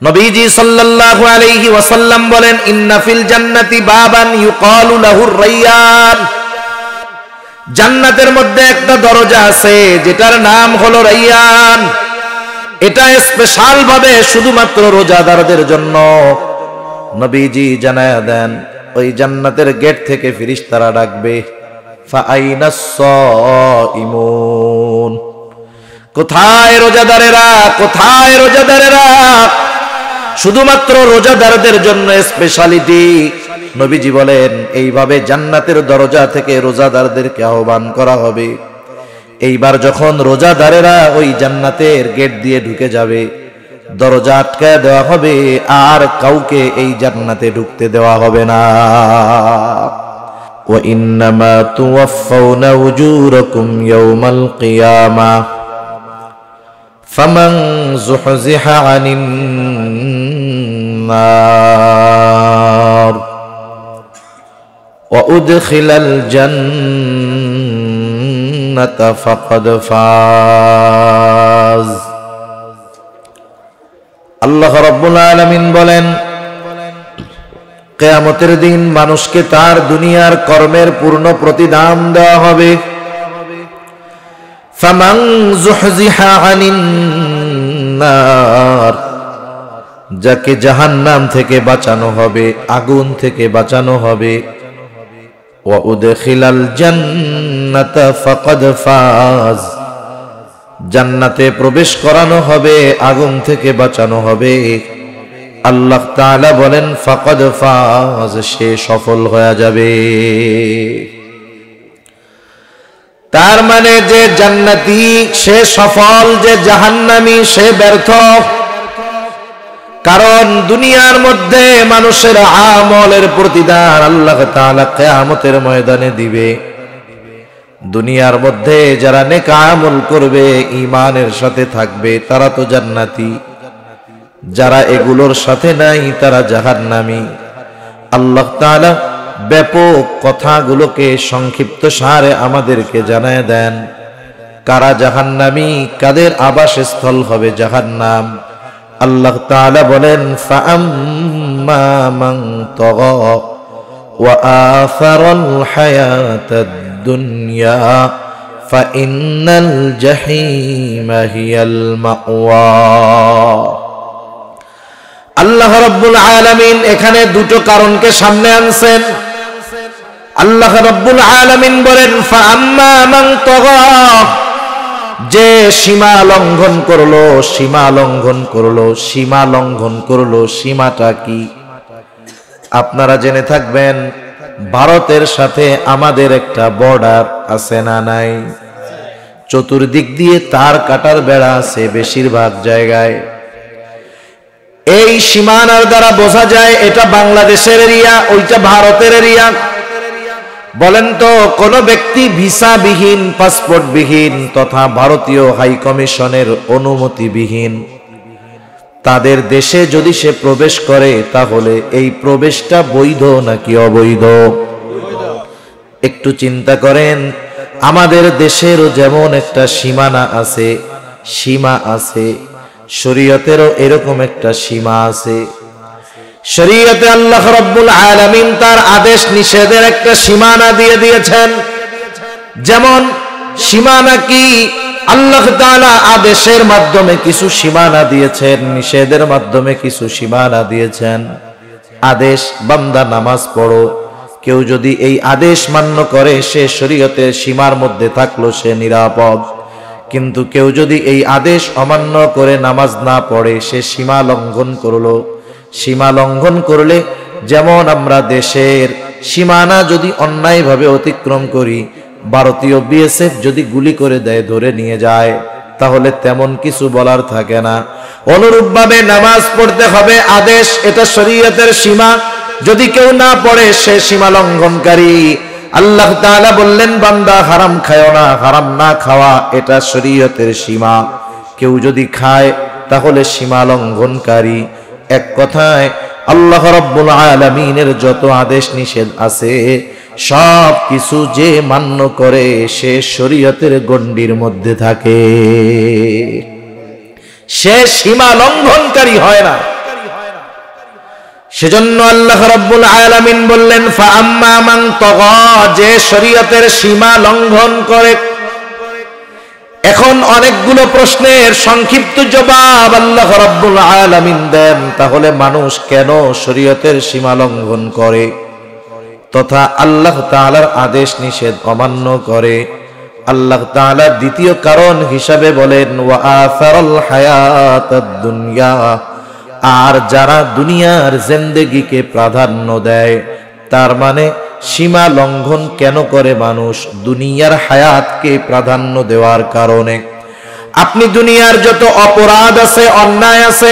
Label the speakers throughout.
Speaker 1: নবীজি সাল্লাল্লাহু আলাইহি ওয়াসাল্লাম বলেন, ইন্না ফিল জান্নাতি বাবান ইউকালু লাহুর রায়্যান। জান্নাতের মধ্যে একটা দরজা আছে যেটার নাম হলো রায়্যান। এটা স্পেশাল ভাবে শুধুমাত্র রোজাদারদের জন্য। নবীজি জানায়া দেন, ওই জান্নাতের গেট থেকে ফেরেশতারা ডাকবে, ফাআইনাস সাইমুন, কোথায় রোজাদারেরা, কোথায় রোজাদারেরা? শুধুমাত্র রোজাদারদের জন্য স্পেশালিটি। নবীজি বলেন, এইভাবে জান্নাতের দরজা থেকে রোজাদারদেরকে আহ্বান করা হবে। এইবার যখন রোজাদারেরা ওই জান্নাতের গেট দিয়ে ঢুকে যাবে, দরজা আটকায় দেওয়া হবে, আর কাউকে এই জান্নাতে ঢুকতে দেওয়া হবে না। ওয়া ইন্নামা তুওয়াফাউনা উজুরাকুম ইয়াওমাল কিয়ামাহ ফামান যুহজিহা আনিন নার ওয়া উদখিলাল জান্নাতা ফাকাদ ফাজ। আল্লাহ রাব্বুল আলামিন বলেন, কিয়ামতের দিন মানুষকে তার দুনিয়ার কর্মের পূর্ণ প্রতিদান দেওয়া হবে। ফামান যুহজিহা আনিন নার, যাকে জাহান্নাম থেকে বাঁচানো হবে, আগুন থেকে বাঁচানো হবে। ওয়া উদখিলাল জান্নাতা ফাকাদ ফাজ, জান্নাতে প্রবেশ করানো হবে, আগুন থেকে বাঁচানো হবে। আল্লাহ তাআলা বলেন, ফাকাদ ফাজ, সে সফল হয়ে যাবে। তার মানে যে জান্নাতি সে সফল, যে জাহান্নামী সে ব্যর্থ। কারণ দুনিয়ার মধ্যে মানুষের আমলের প্রতিদান আল্লাহ তাআলা কিয়ামতের ময়দানে দিবে। দুনিয়ার মধ্যে যারা নেক আমল করবে, ঈমানের সাথে থাকবে, তারা তো জান্নাতি। যারা এগুলোর সাথে নাই তারা জাহান্নামী। আল্লাহ তাআলা ব্যাপক কথাগুলোকে সংক্ষিপ্ত সারে আমাদেরকে জানায় দেন, কারা জাহান্নামী, কাদের আবাসস্থল হবে জাহান্নাম। আল্লাহ তাআলা বলেন, ফাআম্মা মান তাগা ওয়া আসারাল হায়াতাদ দুনিয়া ফাইন্নাল জাহিমা হিয়াল মাওয়া। আল্লাহ রাব্বুল আলামিন এখানে দুটো কারণকে সামনে আনছেন। আল্লাহ রাব্বুল আলামিন বলেন, ফাআম্মা মান তাগা, যে সীমা লঙ্ঘন করলো, সীমা লঙ্ঘন করলো, সীমা লঙ্ঘন করলো। সীমাটা কি? আপনারা জেনে থাকবেন, ভারতের সাথে আমাদের একটা বর্ডার আছে না নাই? চতুর্দিক দিয়ে তার কাটার বেড়া আছে বেশিরভাগ জায়গায়। এই সীমানার দ্বারা বোঝা যায় এটা বাংলাদেশের এরিয়া, ওইটা ভারতের এরিয়া। বলেন তো, কোন ব্যক্তি ভিসাবিহীন, পাসপোর্টবিহীন তথা ভারতীয় হাই কমিশনের অনুমতিবিহীন তাদের দেশে যদি সে প্রবেশ করে, তাহলে এই প্রবেশটা বৈধ নাকি অবৈধ? একটু চিন্তা করেন। আমাদের দেশেরও যেমন একটা সীমানা আছে, সীমা আছে, শরীয়তেরও এরকম একটা সীমা আছে। শরীয়তে আল্লাহ রাব্বুল আলামিন তার আদেশ নিষেধের একটা সীমানা দিয়ে দিয়েছেন। যেমন সীমানা কি? আল্লাহ তাআলা আদেশের মাধ্যমে কিছু সীমানা দিয়েছেন, নিষেধের মাধ্যমে কিছু সীমানা দিয়েছেন। আদেশ, বান্দা নামাজ পড়ো, কেউ যদি এই আদেশ মান্য করে সে শরীয়তের সীমার মধ্যে থাকলো, সে নিরাপদ। কিন্তু কেউ যদি এই আদেশ অমান্য করে নামাজ না পড়ে, সে সীমা লঙ্ঘন করলো। সীমা লঙ্ঘন করলে, যেমন আমরা দেশের সীমানা যদি অন্যায়ভাবে অতিক্রম করি, ভারতীয় বিএসএফ যদি গুলি করে দেয়, ধরে নিয়ে যায়, তাহলে তেমন কিছু বলার থাকে না। অনুরূপভাবে নামাজ পড়তে হবে, আদেশ, এটা শরীয়তের সীমা। যদি কেউ না পড়ে সে সীমা লঙ্ঘনকারী। আল্লাহ তাআলা বললেন, বান্দা হারাম খায়ও না, হারাম না খাওয়া এটা শরীয়তের সীমা। কেউ যদি খায় তাহলে সীমা লঙ্ঘনকারী। এক কথায় আল্লাহ রাব্বুল আলামিনের যত আদেশ নিষেধ আছে সব কিছু যে মান্য করে সে শরীয়তের গণ্ডির মধ্যে থাকে, সে সীমা লঙ্ঘনকারী হয় না। সেজন্য আল্লাহ রাব্বুল আলামিন বললেন ফাআম্মা মান তাগা, যে শরীয়তের সীমা লঙ্ঘন করে। এখন অনেকগুলো প্রশ্নের সংক্ষিপ্ত জবাব আল্লাহ রাব্বুল আলামিন দেন। তাহলে মানুষ কেন শরীয়তের সীমা লঙ্ঘন করে তথা আল্লাহ তাআলার আদেশ নিষেধ অমান্য করে? আল্লাহ তাআলা দ্বিতীয় কারণ হিসাবে বলেন ওয়া আসারাল হায়াতাদ দুনিয়া, আর যারা দুনিয়ার জিন্দেগিকে প্রাধান্য দেয়, তার মানে সীমা লঙ্ঘন কেন করে মানুষ? দুনিয়ার হায়াতকে প্রাধান্য দেওয়ার কারণে। আপনি দুনিয়ার যত অপরাধ আছে, অন্যায় আছে,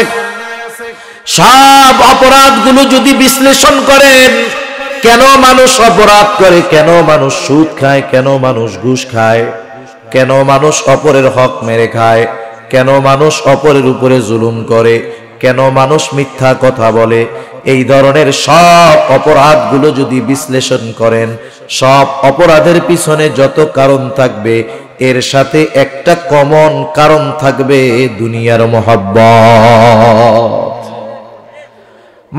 Speaker 1: সব অপরাধগুলো যদি বিশ্লেষণ করেন, কেন মানুষ অপরাধ করে, কেন মানুষ সুদ খায়, কেন মানুষ ঘুষ খায়, কেন মানুষ অপরের হক মেরে খায়, কেন মানুষ অপরের উপরে জুলুম করে, কেন মানুষ মিথ্যা কথা বলে, এই ধরনের সব অপরাধগুলো যদি বিশ্লেষণ করেন, সব অপরাধের পিছনে যত কারণ থাকবে, এর সাথে একটা কমন কারণ থাকবে, দুনিয়ার মহব্বত।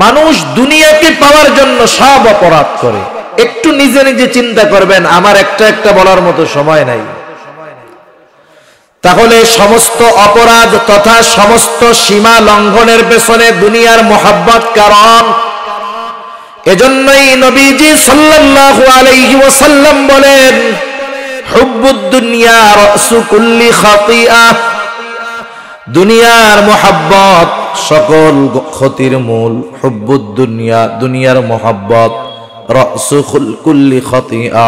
Speaker 1: মানুষ দুনিয়াকে পাওয়ার জন্য সব অপরাধ করে। একটু নিজে নিজে চিন্তা করবেন, আমার একটা বলার মতো সময় নাই। তাহলে সমস্ত অপরাধ তথা সমস্ত সীমা লঙ্ঘনের পেছনে দুনিয়ার মহব্বত কারণ। এজন্যই নবীজি সাল্লাল্লাহু আলাইহি ওয়াসাল্লাম বলেন হুব্বুদ দুনিয়া রাসু কুল্লি খাতিয়া, দুনিয়ার মহব্বত সকল ক্ষতির মূল। হুব্বুদ দুনিয়া, দুনিয়ার মহব্বত, রাসু কুল্লি খাতিয়া,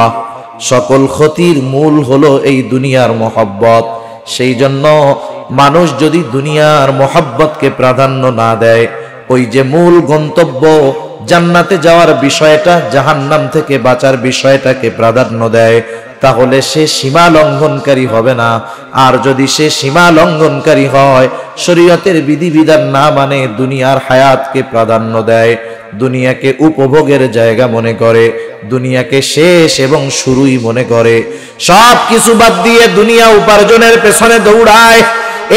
Speaker 1: সকল ক্ষতির মূল হলো এই দুনিয়ার মহব্বত। সেই জন্য মানুষ যদি দুনিয়ার মহব্বতকে প্রাধান্য না দেয়, ওই যে মূল গন্তব্য জান্নাতে যাওয়ার বিষয়টা, জাহান্নাম থেকে বাঁচার বিষয়টাকে প্রাধান্য দেয়, তাহলে সে সীমা লঙ্ঘনকারী হবে না। আর যদি সে সীমা লঙ্ঘনকারী হয়, শরীয়তের বিধিবিধান না মানে, দুনিয়ার হায়াতকে প্রাধান্য দেয়, দুনিয়াকে উপভোগের জায়গা মনে করে, দুনিয়াকে শেষ এবং শুরুই মনে করে, সব কিছু বাদ দিয়ে দুনিয়া উপার্জনের পেছনে দৌড়ায়,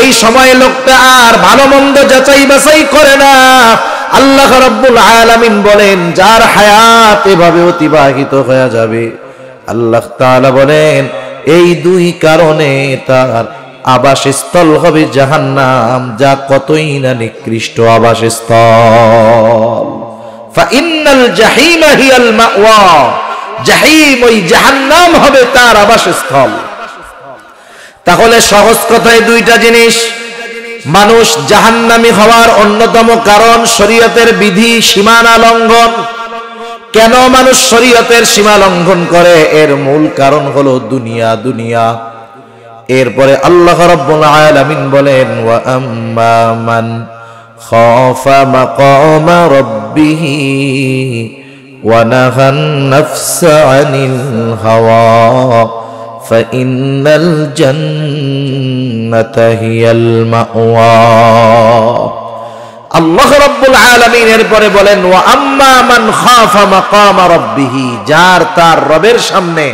Speaker 1: এই সময় লোকটা আর ভালো মন্দ যাচাই বাছাই করে না। আল্লাহ রাব্বুল আলামিন বলেন যার হায়াত এভাবে অতিবাহিত হয়ে যাবে, আল্লাহ তাআলা বলেন এই দুই কারণে তার আবাসস্থল হবে জাহান্নাম, যা কতই না নিকৃষ্ট আবাসস্থল। ফাইন্নাল জাহিমা হিয়াল মাওয়া, জাহিম ওই জাহান্নাম হবে তার আবাসস্থল। তাহলে সহজ কথায় দুইটা জিনিস, মানুষ জাহান্নামী হওয়ার অন্যতম কারণ শরীয়তের বিধি সীমানা লঙ্ঘন। কেন মানুষ শরীয়তের সীমা লঙ্ঘন করে? এর মূল কারণ হলো দুনিয়া, দুনিয়া। এরপরে আল্লাহ রাব্বুল আলামিন বলেন ওয়া আম্মা মান খাফা মাকামা রাব্বিহি ওয়া নাহান নাফসা আনিল হাওয়া ফাইন্নাল জান্নাতা হিয়াল মাওয়া। আল্লাহ রাব্বুল আলামিন এরপরে বলেন ওয়া আম্মা মান খাফা মাকামা রাব্বিহি, যার তার রবের সামনে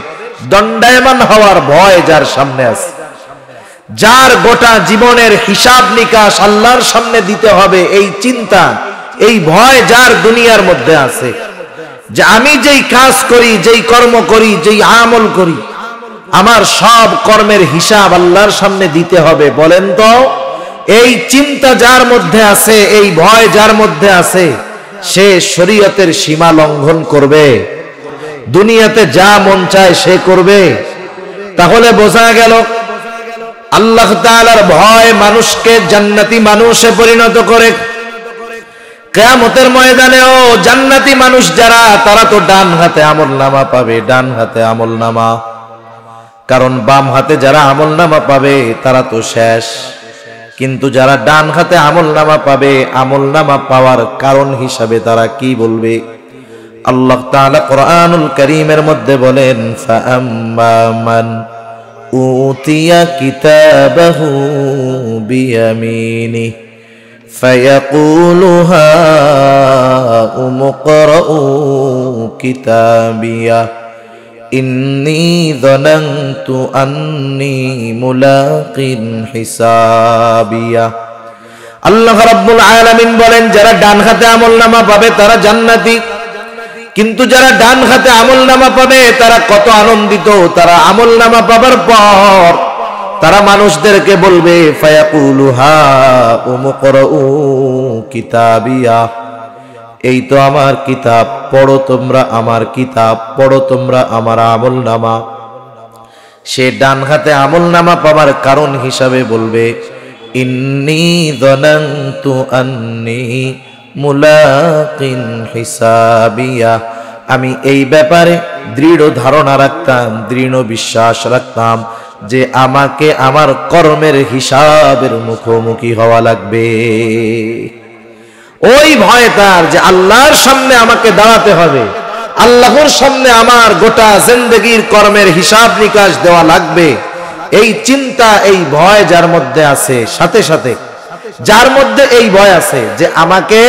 Speaker 1: দণ্ডায়মান হওয়ার ভয় যার সামনে আছে, যার গোটা জীবনের হিসাব নিকাশ আল্লাহর সামনে দিতে হবে, এই চিন্তা, এই ভয় যার দুনিয়ার মধ্যে আছে, যে আমি যেই কাজ করি, যেই কর্ম করি, যেই আমল করি, আমার সব কর্মের হিসাব আল্লাহর সামনে দিতে হবে। বলেন তো, এই চিন্তা যার মধ্যে আছে, এই ভয় যার মধ্যে আছে, সে শরীয়তের সীমা লঙ্ঘন করবে? দুনিয়াতে যা মন চায় সে করবে? তাহলে বোঝা গেল আল্লাহ তাআলার ভয় মানুষকে জান্নাতি মানুষে পরিণত করে। কিয়ামতের ময়দানেও জান্নাতি মানুষ যারা, তারা তো ডান হাতে আমলনামা পাবে, ডান হাতে আমলনামা। কারণ বাম হাতে যারা আমলনামা পাবে তারা তো শেষ। কিন্তু যারা ডান হাতে আমলনামা পাবে, আমলনামা পাওয়ার কারণ হিসাবে তারা কি বলবে? আল্লাহ তাআলা কোরআনুল কারীমের মধ্যে বলেন ফাআম্মা মান উতিয়া কিতাবাহু বিয়ামিনি ফায়াকুলু হাউম ইকরাউ কিতাবিয়া ইন্নী যানানতু আন্নী মুলাকিন হিসাবিয়া। আল্লাহ রাব্বুল আলামিন বলেন যারা ডান হাতে আমলনামা পাবে তারা জান্নাতি, কিন্তু যারা ডান হাতে আমলনামা পাবে তারা কত আনন্দিত। তারা আমলনামা পাবার পর তারা মানুষদেরকে বলবে ফায়াকুলু হা উমকরাউ কিতাবিয়া, এই তো আমার কিতাব, পড়ো তোমরা আমার কিতাব, পড়ো তোমরা আমার আমলনামা। সে ডান হাতে আমলনামা পাবার কারণ হিসাবে বলবে ইন্নী যানানতু আন্নী মুলাকিন হিসাবিয়া, আমি এই ব্যাপারে দৃঢ় ধারণা রাখতাম, দৃঢ় বিশ্বাস রাখতাম যে আমাকে আমার কর্মের হিসাবের মুখোমুখি হওয়া লাগবে। ওই ভয় তার যে আল্লাহর সামনে আমাকে দাঁড়াতে হবে, আল্লাহর সামনে আমার গোটা জিন্দেগির কর্মের হিসাব নিকাশ দেওয়া লাগবে। এই চিন্তা, এই ভয় যার মধ্যে আছে, সাথে সাথে যার মধ্যে এই ভয় আছে যে আমাকে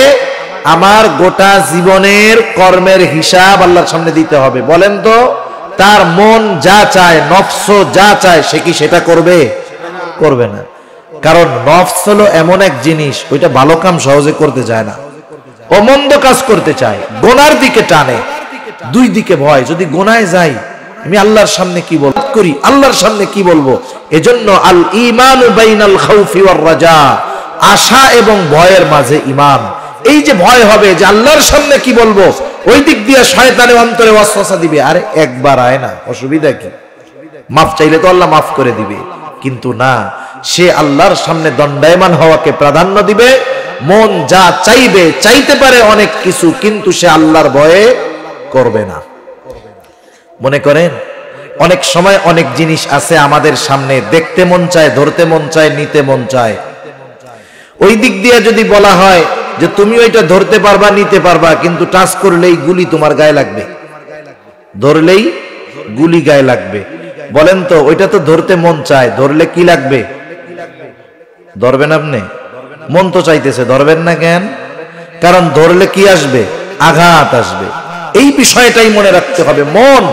Speaker 1: আমার গোটা জীবনের কর্মের হিসাব আল্লাহর সামনে দিতে হবে, বলেন তো তার মন যা চায়, নফস যা চায়, সে কি সেটা করবে? করবে না। কারণ নফস হলো এমন এক জিনিস, ওইটা ভালো কাম সহজে করতে চায় না, ও মন্দ কাজ করতে চায়, গোনার দিকে টানে। দুই দিকে ভয়, যদি গোনায় যাই আমি আল্লাহর সামনে কি বলবো, করি আল্লাহর সামনে কি বলবো। এজন্য আল ঈমানু বাইনাল খাউফি ওয়ার রাজা, আশা এবং ভয়ের মাঝে ঈমান। এই যে ভয় হবে যে আল্লাহর সামনে কি বলবো, ওই দিক দিয়ে শয়তানের অন্তরে ওয়াসওয়াসা দিবে, আরে একবার আয় না, অসুবিধা কি, মাফ চাইলে তো আল্লাহ মাফ করে দিবে। কিন্তু না, সে আল্লাহর সামনে দণ্ডায়মান হওয়াকে প্রাধান্য দিবে। মন যা চাইবে, চাইতে পারে অনেক কিছু, কিন্তু সে আল্লাহর ভয়ে করবে না। মনে করেন অনেক সময় অনেক জিনিস আছে আমাদের সামনে, দেখতে মন চায়, ধরতে মন চায়, নিতে মন চায়। ওই দিক দিয়ে যদি বলা হয় যে তুমি ওইটা ধরতে পারবা, নিতে পারবা, কিন্তু টাচ করলেই গুলি তোমার গায়ে লাগবে, ধরলেই গুলি গায়ে লাগবে, বলেন তো ওইটা তো ধরতে মন চায়, ধরলে কি লাগবে? ধরবেন আপনি? মন তো চাইতেছে, ধরবেন না কেন? কারণ ধরলে কি আসবে? আঘাত আসবে। এই বিষয়টাই মনে রাখতে হবে। মন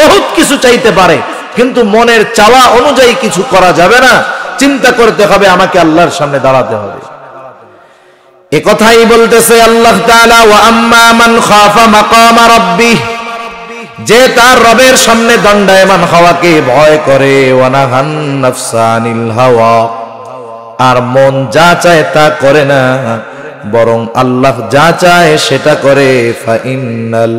Speaker 1: বহুত কিছু চাইতে পারে, কিন্তু মনের চাওয়া অনুযায়ী কিছু করা যাবে না। চিন্তা করতে হবে, আমাকে আল্লাহর সামনে দাঁড়াতে হবে। এ কথাই বলতেছে আল্লাহ তাআলা, ওয়া আম্মা মান খাফা মাকামা রাব্বিহ, যে তার রবের সামনে দণ্ডায়মান হওয়াকে ভয় করে, ওয়া নাহান নাফসা আনিল হাওয়া, আর মন যা চায় তা করে না, বরং আল্লাহ যা চায় সেটা করে, ফা ইন্নাল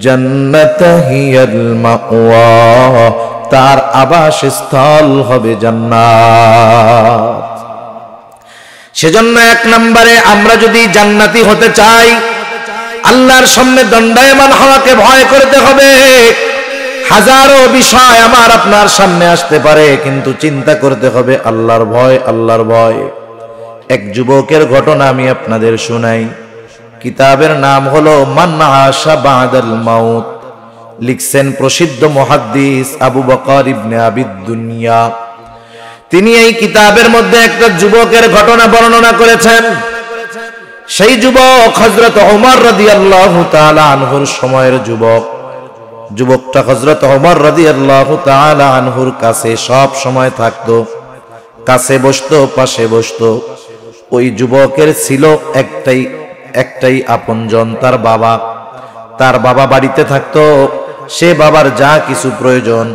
Speaker 1: জান্নাতা হিয়াল মাওয়া, তার আবাসস্থল হবে জান্নাত। সেজন্য এক নম্বরে আমরা যদি জান্নাতি হতে চাই, আল্লাহর সামনে দণ্ডায়মান হওয়াকে ভয় করতে হবে। হাজারো বিষয় আমার আপনার সামনে আসতে পারে, কিন্তু চিন্তা করতে হবে আল্লাহর ভয়, আল্লাহর ভয়। এক যুবকের ঘটনা আমি আপনাদের শুনাই। কিতাবের নাম হলো মান আশা বাদাল মাউত, লিখছেন প্রসিদ্ধ মুহাদ্দিস আবু বকর ইবনে আবিদ দুনিয়া। তিনি এই কিতাবের মধ্যে একটা যুবকের ঘটনা বর্ণনা করেছেন। সেই যুবক হযরত ওমর রাদিয়াল্লাহু তাআলা আনহুর সময়ের যুবক। যুবকটা হযরত ওমর রাদিয়াল্লাহু তাআলা আনহুর কাছে সব সময় থাকতো, কাছে বসতো, পাশে বসতো। ওই যুবকের ছিল একটাই আপনজন, তার বাবা। তার বাবা বাড়িতে থাকতো। সে বাবার যা কিছু প্রয়োজন,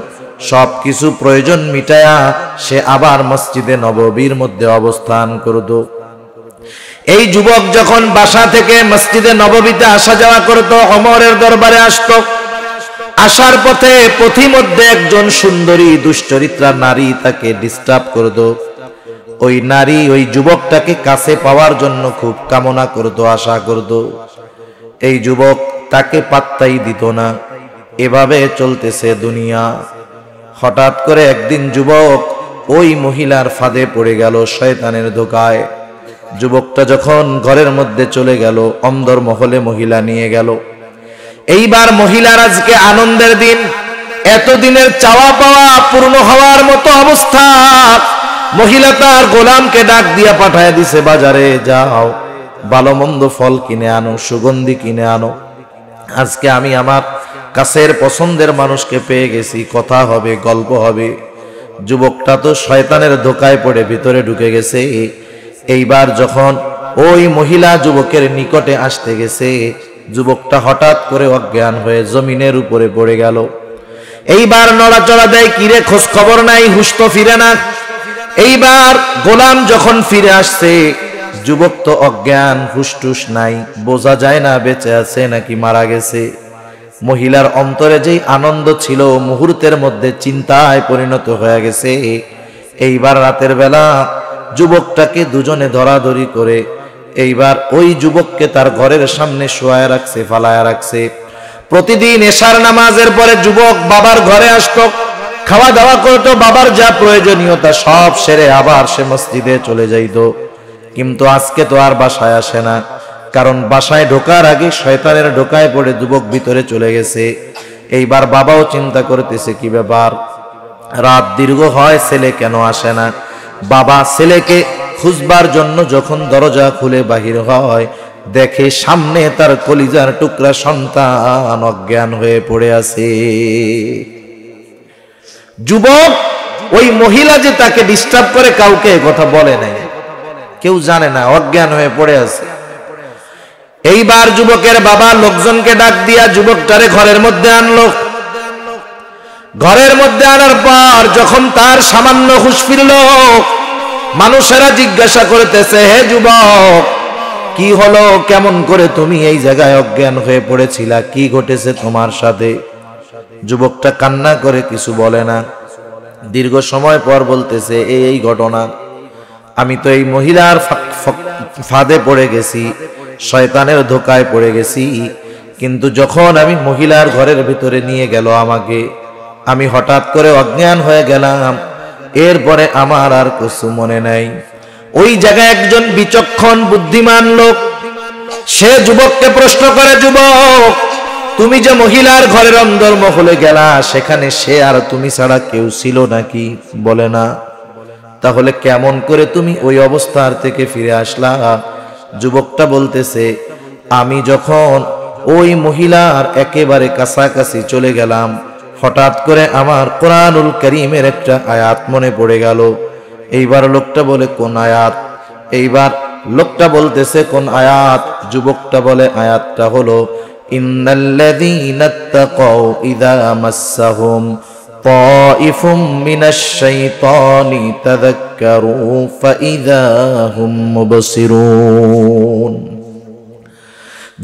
Speaker 1: সব কিছু প্রয়োজন মিটায়া সে আবার মসজিদে নববীর মধ্যে অবস্থান করত। এই যুবক যখন বাসা থেকে মসজিদে নববীতে আসা যাওয়া করত, ওমরের দরবারে আসত। আসার পথে পথিমধ্যে একজন সুন্দরী দুশ্চরিত্রা নারী তাকে ডিস্টার্ব করত। ওই নারী ওই যুবকটাকে কাছে পাওয়ার জন্য খুব কামনা করত, আশা করত। এই যুবক তাকে পাত্তাই দিত না। এভাবে চলতেছে দুনিয়া। হঠাৎ করে একদিন যুবক ওই মহিলার ফাঁদে পড়ে গেল, শয়তানের ধোকায়। যুবকটা যখন ঘরের মধ্যে চলে গেল, অন্দর মহলে মহিলা নিয়ে গেল। এইবার মহিলার আজকে আনন্দের দিন, এতদিনের চাওয়া পাওয়া পূর্ণ হওয়ার মতো অবস্থা। মহিলা তার গোলামকে ডাক দিয়া পাঠায় দিছে, বাজারে যাও, ভালো মন্দ ফল কিনে আনো, সুগন্ধি কিনে আনো। আজকে আমি আমার কাছের পছন্দের মানুষকে পেয়ে গেছি, কথা হবে, গল্প হবে। যুবকটা তো শয়তানের ধোকায় পড়ে ভিতরে ঢুকে গেছে। এইবার যখন ওই মহিলা যুবকের নিকটে আসতে গেছে, যুবকটা হঠাৎ করে অজ্ঞান হয়ে জমিনের উপরে পড়ে গেল। এইবার নড়াচড়া দেয়, কিরে খোঁজ খবর নাই, হুশ তো ফিরে না। এইবার গোলাম যখন ফিরে আসছে, যুবক তো অজ্ঞান, হুশটুস নাই, বোঝা যায় না বেঁচে আছে নাকি মারা গেছে। মহিলার অন্তরে যেই আনন্দ ছিল মুহূর্তের মধ্যে চিন্তায় পরিণত হয়ে গেছে। এইবার রাতের বেলা যুবকটাকে দুজনে ধরাধরি করে এইবার ওই যুবককে তার ঘরের সামনে শোয়ায় রাখছে, ফালায় রাখছে। প্রতিদিন এশার নামাজের পরে যুবক বাবার ঘরে আসতো, খাওয়া দাওয়া করতো, বাবার যা প্রয়োজনীয়তা সব সেরে আবার সে মসজিদে চলে যাইতো। কিন্তু আজকে তো আর বাসায় আসে না, কারণ বাসায় ঢোকার আগে শয়তানের ঢোকায় পড়ে যুবক ভিতরে চলে গেছে। এইবার বাবাও চিন্তা করতেছে কি ব্যাপার, রাত দীর্ঘ হয়, ছেলে কেন আসে না। বাবা ছেলেকে খুঁজবার জন্য যখন দরজা খুলে বাহির হয়, দেখে সামনে তার কলিজার টুকরা সন্তান অজ্ঞান হয়ে পড়ে আছে। যুবক ওই মহিলা যে তাকে ডিস্টার্ব করে কাউকে কথা বলে নাই, কেউ জানে না, অজ্ঞান হয়ে পড়ে আছে। এইবার যুবকের বাবা লোকজনকে ডাক দিয়া যুবকটারে ঘরের মধ্যে আনলো। ঘরের মধ্যে আনার পর যখন তার সামান্য হুঁশ ফিরল, মানুষেরা জিজ্ঞাসা করতেছে, হে যুবক, কি হলো, কেমন করে তুমি এই জায়গায় অজ্ঞান হয়ে পড়েছিলা, কি ঘটেছে তোমার সাথে? যুবকটা কান্না করে কিছু বলে না। দীর্ঘ সময় পর বলতেছে, এই ঘটনা, আমি তো এই মহিলার ফাঁদে পড়ে গেছি, শয়তানের ধোকায় পড়ে গেছি। কিন্তু যখন আমি মহিলার ঘরের ভিতরে নিয়ে গেল আমাকে, আমি হঠাৎ করে অজ্ঞান হয়ে গেলাম। এরপরে আমার আর কিছু মনে নাই। ওই জায়গায় একজন বিচক্ষণ বুদ্ধিমান লোক, সে যুবককে প্রশ্ন করে, যুবক, তুমি যে মহিলার ঘরের অন্দরমহলে গেলা, সেখানে সে আর তুমি ছাড়া কেউ ছিল নাকি? বলে না। তাহলে কেমন করে তুমি ওই অবস্থার থেকে ফিরে আসলা? যুবকটা বলতেছে, আমি যখন ওই মহিলার একেবারে কাছাকাছি চলে গেলাম, হঠাৎ করে আমার কোরআনুল কারীমের একটা আয়াত মনে পড়ে গেল। এইবার লোকটা বলে, কোন আয়াত? এইবার লোকটা বলতেছে, কোন আয়াত? যুবকটা বলে, আয়াতটা হলো, ইন্নাল্লাযীনা তাকাউ ইযা মাসসাহুম তাইফুম মিনাশ শাইতানি তাযাক্কারু ফাইযা হুম মুবসিরুন।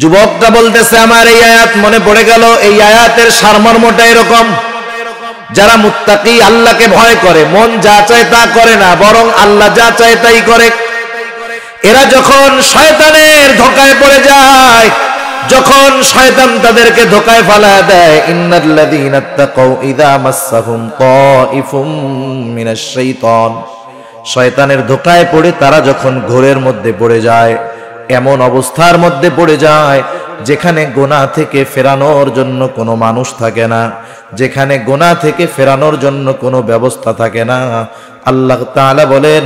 Speaker 1: যুবকটা বলতেছে, আমার এই আয়াত মনে পড়ে গেল। এই আয়াতের সারমর্মটা এরকম, যারা মুত্তাকি, আল্লাহকে ভয় করে, মন যা চায় তা করে না, বরং আল্লাহ যা চায় তাই করে, এরা যখন শয়তানের ধোকায় পড়ে যায়, যখন শয়তান তাদেরকে ধোকায় ফালায় দেয়, ইন্নাল্লাযীনা তাকাউ ইযা মাসসাহুম তাইফুম মিনাশ শাইতান, শয়তানের ধোকায় পড়ে তারা যখন ঘোরের মধ্যে পড়ে যায়, এমন অবস্থার মধ্যে পড়ে যায় যেখানে গুনাহ থেকে ফেরানোর জন্য কোনো মানুষ থাকে না, যেখানে গুনাহ থেকে ফেরানোর জন্য কোনো ব্যবস্থা থাকে না। আল্লাহ তাআলা বলেন,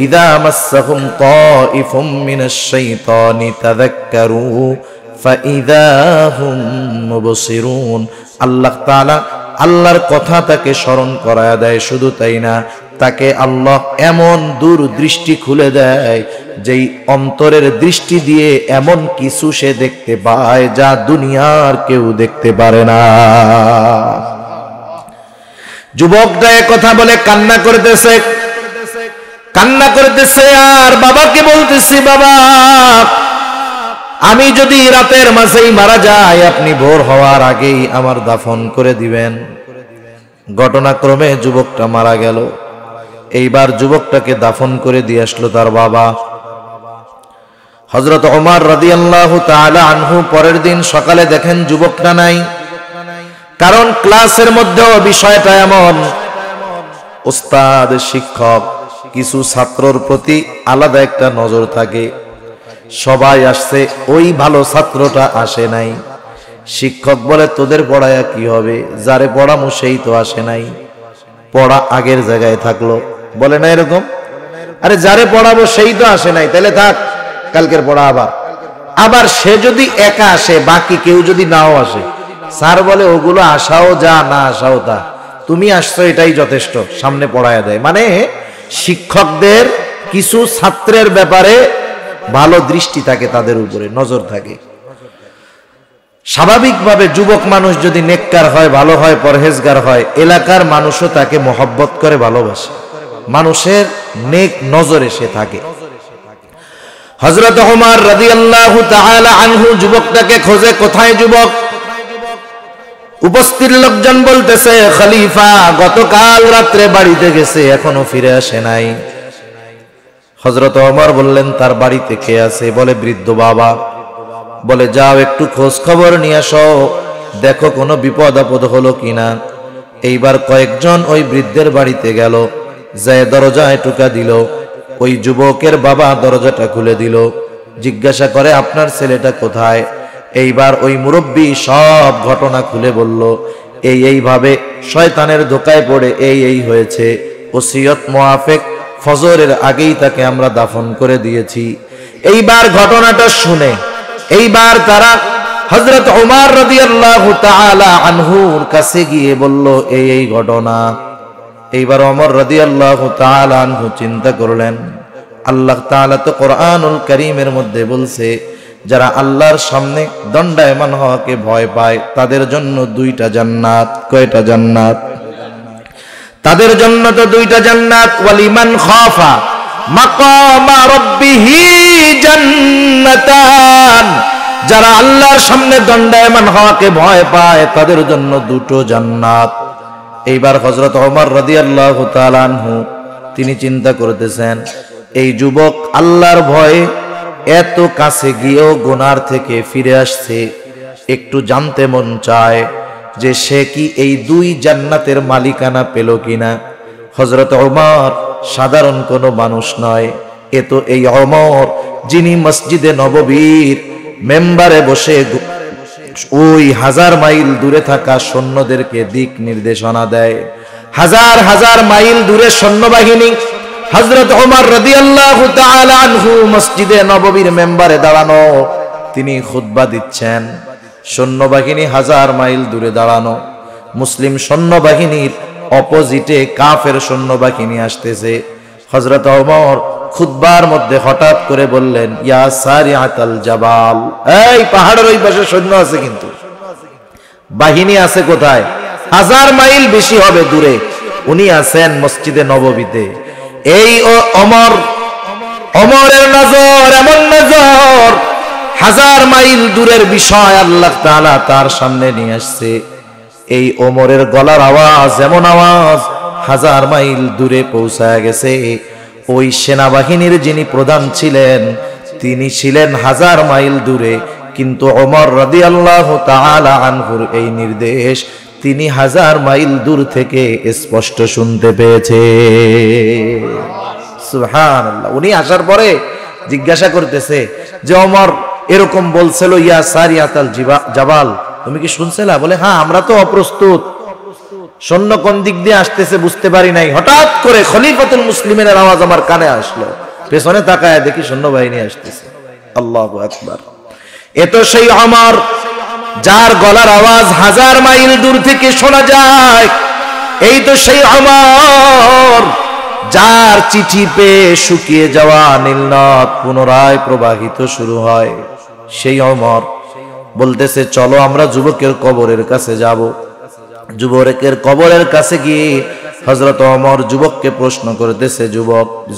Speaker 1: ইযা মাসসাহুম তাইফুম মিনাশ শাইতানি তাযাক্কারু ফাইযা হুম মুবসিরুন। আল্লাহ তাআলা আল্লাহর কথা তাকে স্মরণ করায়া দেয়। শুধু তাই না, তাকে আল্লাহ এমন দূরদৃষ্টি খুলে দেয়, যেই অন্তরের দৃষ্টি দিয়ে এমন কিছু সে দেখতে পায় যা দুনিয়ার কেউ দেখতে পারে না। যুবকটা কথা বলে কান্না করতেছে, কান্না করতেছে, আর বাবাকে বলতেছি, বাবা, আমি যদি রাতের মাঝেই মারা যাই, আপনি ভোর হওয়ার আগেই আমার দাফন করে দিবেন। ঘটনাক্রমে যুবকটা মারা গেল। এইবার যুবকটাকে দাফন করে দিয়ে আসলো তার বাবা। হযরত ওমর রাদিয়াল্লাহু তাআলা আনহু পরের দিন সকালে দেখেন যুবকটা নাই। কারণ ক্লাসের মধ্যেও বিষয়টা এমন, উস্তাদ, শিক্ষক, কিছু ছাত্রর প্রতি আলাদা একটা নজর থাকে। সবাই আসছে, ওই ভালো ছাত্রটা আসে নাই। শিক্ষক বলে, তোদের পড়ায়া কি হবে, যারে পড়ামো সেই তো আসে নাই, পড়া আগের জায়গায় থাকলো। বলে না এরকম? আরে যারে পড়াবো সেই তো আসে নাই, তাহলে থাক, কালকের পড়া আবার। আবার সে যদি একা আসে, বাকি কেউ যদি নাও আসে, স্যার বলে, ওগুলো আসাও যা, না আসাও তা, তুমি আসছো এটাই যথেষ্ট, সামনে পড়ায়া দেয়। মানে শিক্ষকদের কিছু ছাত্রের ব্যাপারে ভালো দৃষ্টি থাকে, তাদের উপরে নজর থাকে। স্বাভাবিকভাবে যুবক মানুষ যদি নেককার হয়, ভালো হয়, পরহেজগার হয়, এলাকার মানুষও তাকে মহব্বত করে, ভালোবাসে, মানুষের নেক নজরে সে থাকে। হযরত ওমর রাদিয়াল্লাহু তাআলা আনহু যুবকটাকে খোঁজে, কোথায় যুবক? উপস্থিত লোকজন বলতেছে, খলিফা গতকাল রাত্রে বাড়িতে গেছে, এখনো ফিরে আসে নাই। হযরত ওমর বললেন, তার বাড়িতে কে আছে? বলে, বৃদ্ধ বাবা। বলে, যাও একটু খোঁজ খবর নিয়ে আসো, দেখো কোনো বিপদ আপদ হলো কিনা। এইবার কয়েকজন ওই বৃদ্ধের বাড়িতে গেল, যায় দরজায় টোকা দিল। ওই যুবকের বাবা দরজাটা খুলে দিল, জিজ্ঞাসা করে, আপনার ছেলেটা কোথায়? এইবার ওই মুরব্বী সব ঘটনা খুলে বলল, এইভাবে শয়তানের ধোকায় পড়ে এই হয়েছে, ওসিয়ত মুআফিক ফজরের আগেই তাকে আমরা দাফন করে দিয়েছি। এইবার ঘটনাটা শুনে এইবার তারা হযরত ওমর রাদিয়াল্লাহু তাআলা আনহুর কাছে গিয়ে বলল, এই ঘটনা। এইবার ওমর রাদিয়াল্লাহু তাআলা আনহু চিন্তা করলেন, আল্লাহ তাআলা তো কোরআনুল কারীমের মধ্যে বলছে, যারা আল্লাহর সামনে দণ্ডায়মান হওয়াকে ভয় পায় তাদের জন্য দুইটা জান্নাত। কয়টা জান্নাত? তাদের জন্য তো দুইটা জান্নাত। ওয়ালিমান খাফা মাকামা রাব্বিহি জান্নাতান, যারা আল্লাহর সামনে দণ্ডায়মান হওয়াকে ভয় পায় তাদের জন্য দুটো জান্নাত। এইবার হযরত ওমর রাদিয়াল্লাহু তাআলা আনহু তিনি চিন্তা করতেছেন, এই যুবক আল্লাহর ভয়ে এত কাছে গিয়েও গুনার থেকে ফিরে আসছে, একটু জানতে মন চায় যে সে কি এই দুই জান্নাতের মালিকানা পেল কিনা। হযরত ওমর সাধারণ কোনো মানুষ নয়, এ তো এই ওমর যিনি মসজিদে নববীর মেম্বারে বসে ওই 1000 মাইল দূরে থাকা সৈন্যদেরকে দিক নির্দেশনা দেয়। হাজার হাজার মাইল দূরে সৈন্যবাহিনী, হযরত ওমর রাদিয়াল্লাহু তাআলা আনহু মসজিদে নববীর মেম্বারে দাঁড়ানো, তিনি খুতবা দিচ্ছেন। সৈন্যবাহিনী 1000 মাইল দূরে দাঁড়ানো, মুসলিম সৈন্যবাহিনীর অপোজিটে কাফের সৈন্যবাহিনী আসতেছে। হযরত ওমর খুতবার মধ্যে হঠাৎ করে বললেন, ইয়া সারিআতাল জাবাল, এই পাহাড়ের ওই পাশে সৈন্য আছে, কিন্তু বাহিনী আছে কোথায়? 1000 মাইল বেশি হবে দূরে, উনি আছেন মসজিদে নববীতে। এই ওমরের নজর এমন নজর, 1000 মাইল দূরের বিষয় আল্লাহ তাআলা তার সামনে নিয়ে আসছে। এই ওমরের গলার আওয়াজ এমন আওয়াজ 1000 মাইল দূরে পৌঁছায় গেছে। ওই সেনাবাহিনীর যিনি প্রধান ছিলেন তিনি ছিলেন 1000 মাইল দূরে, কিন্তু ওমর রাদিয়াল্লাহু তাআলা আনহুর এই নির্দেশ তিনি 1000 মাইল দূর থেকে স্পষ্ট শুনতে পেয়েছে। সুবহানাল্লাহ। উনি আসার পরে জিজ্ঞাসা করতেছে যে, ওমর এরকম বলছিল, ইয়া সারিয়াতাল জাবাল, তুমি কি শুনছিলা? বলে, হ্যাঁ, আমরা তো অপ্রস্তুত, সৈন্য কোন দিক দিয়ে আসতেছে বুঝতে পারি নাই। হঠাৎ করে খলিফাতুল মুসলিমের আওয়াজ আমার কানে আসলো, পেছনে তাকায় দেখি সৈন্যবাহিনী আসতেছে। আল্লাহু আকবার। এ তো সেই ওমর যার গলার আওয়াজ 1000 মাইল দূর থেকে শোনা যায়। এই তো সেই ওমর যার চিঠি পেয়ে শুকিয়ে যাওয়া নীলনদ পুনরায় প্রবাহিত শুরু হয়। সেই ওমর বলতেছে, চলো আমরা যুবকের কবরের কাছে যাব। যুবকের কবরের কাছে গিয়ে হযরত ওমর যুবককে প্রশ্ন করতেছে,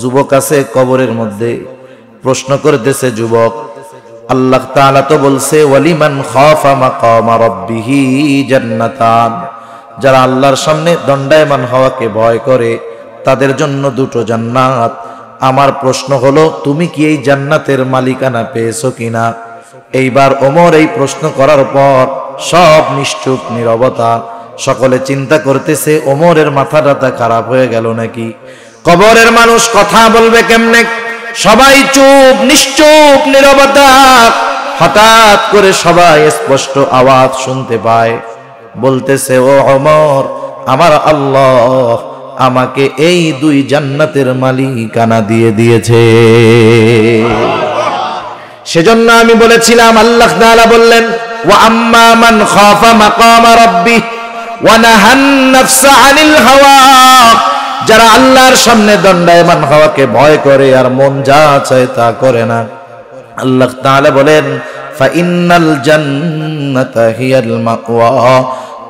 Speaker 1: যুবক আছে কবরের মধ্যে, প্রশ্ন করতেছে যুবক, আল্লাহ তাআলা তো বলছে, ওয়ালিমান খাফা মাকামা রাব্বিহি জান্নাতান, যারা আল্লাহর সামনে দণ্ডায়মান হওয়াকে ভয় করে তাদের জন্য দুটো জান্নাত। আমার প্রশ্ন হলো, তুমি কি এই জান্নাতের মালিকানা পেয়েছো কিনা? এইবার ওমর এই প্রশ্ন করার পর সব নিশ্চুপ নীরবতা। সকলে চিন্তা করতেছে ওমরের মাথাটা খারাপ হয়ে গেল নাকি, কবরের মানুষ কথা বলবে কেমনে? সবাই চুপ, নিশ্চুপ নীরবতা। হঠাৎ করে সবাই স্পষ্ট আওয়াজ শুনতে পায়, বলতেছে, ও ওমর, আমার আল্লাহ আমাকে এই দুই জান্নাতের মালিকানা দিয়ে দিয়েছে। সেজন্য আমি বলেছিলাম, আল্লাহ তাআলা বললেন, ওয়া আম্মা মান খাফা মাকামা রাব্বিহি ওয়া নাহান নাফসা আনিল হাওয়া, যারা আল্লাহর সামনে দণ্ডায়মান হওয়াকে ভয় করে আর মন যা চায় তা করে না, আল্লাহ তাআলা বলেন ফাইন্নাল জান্নাতা হিয়াল মাওয়া,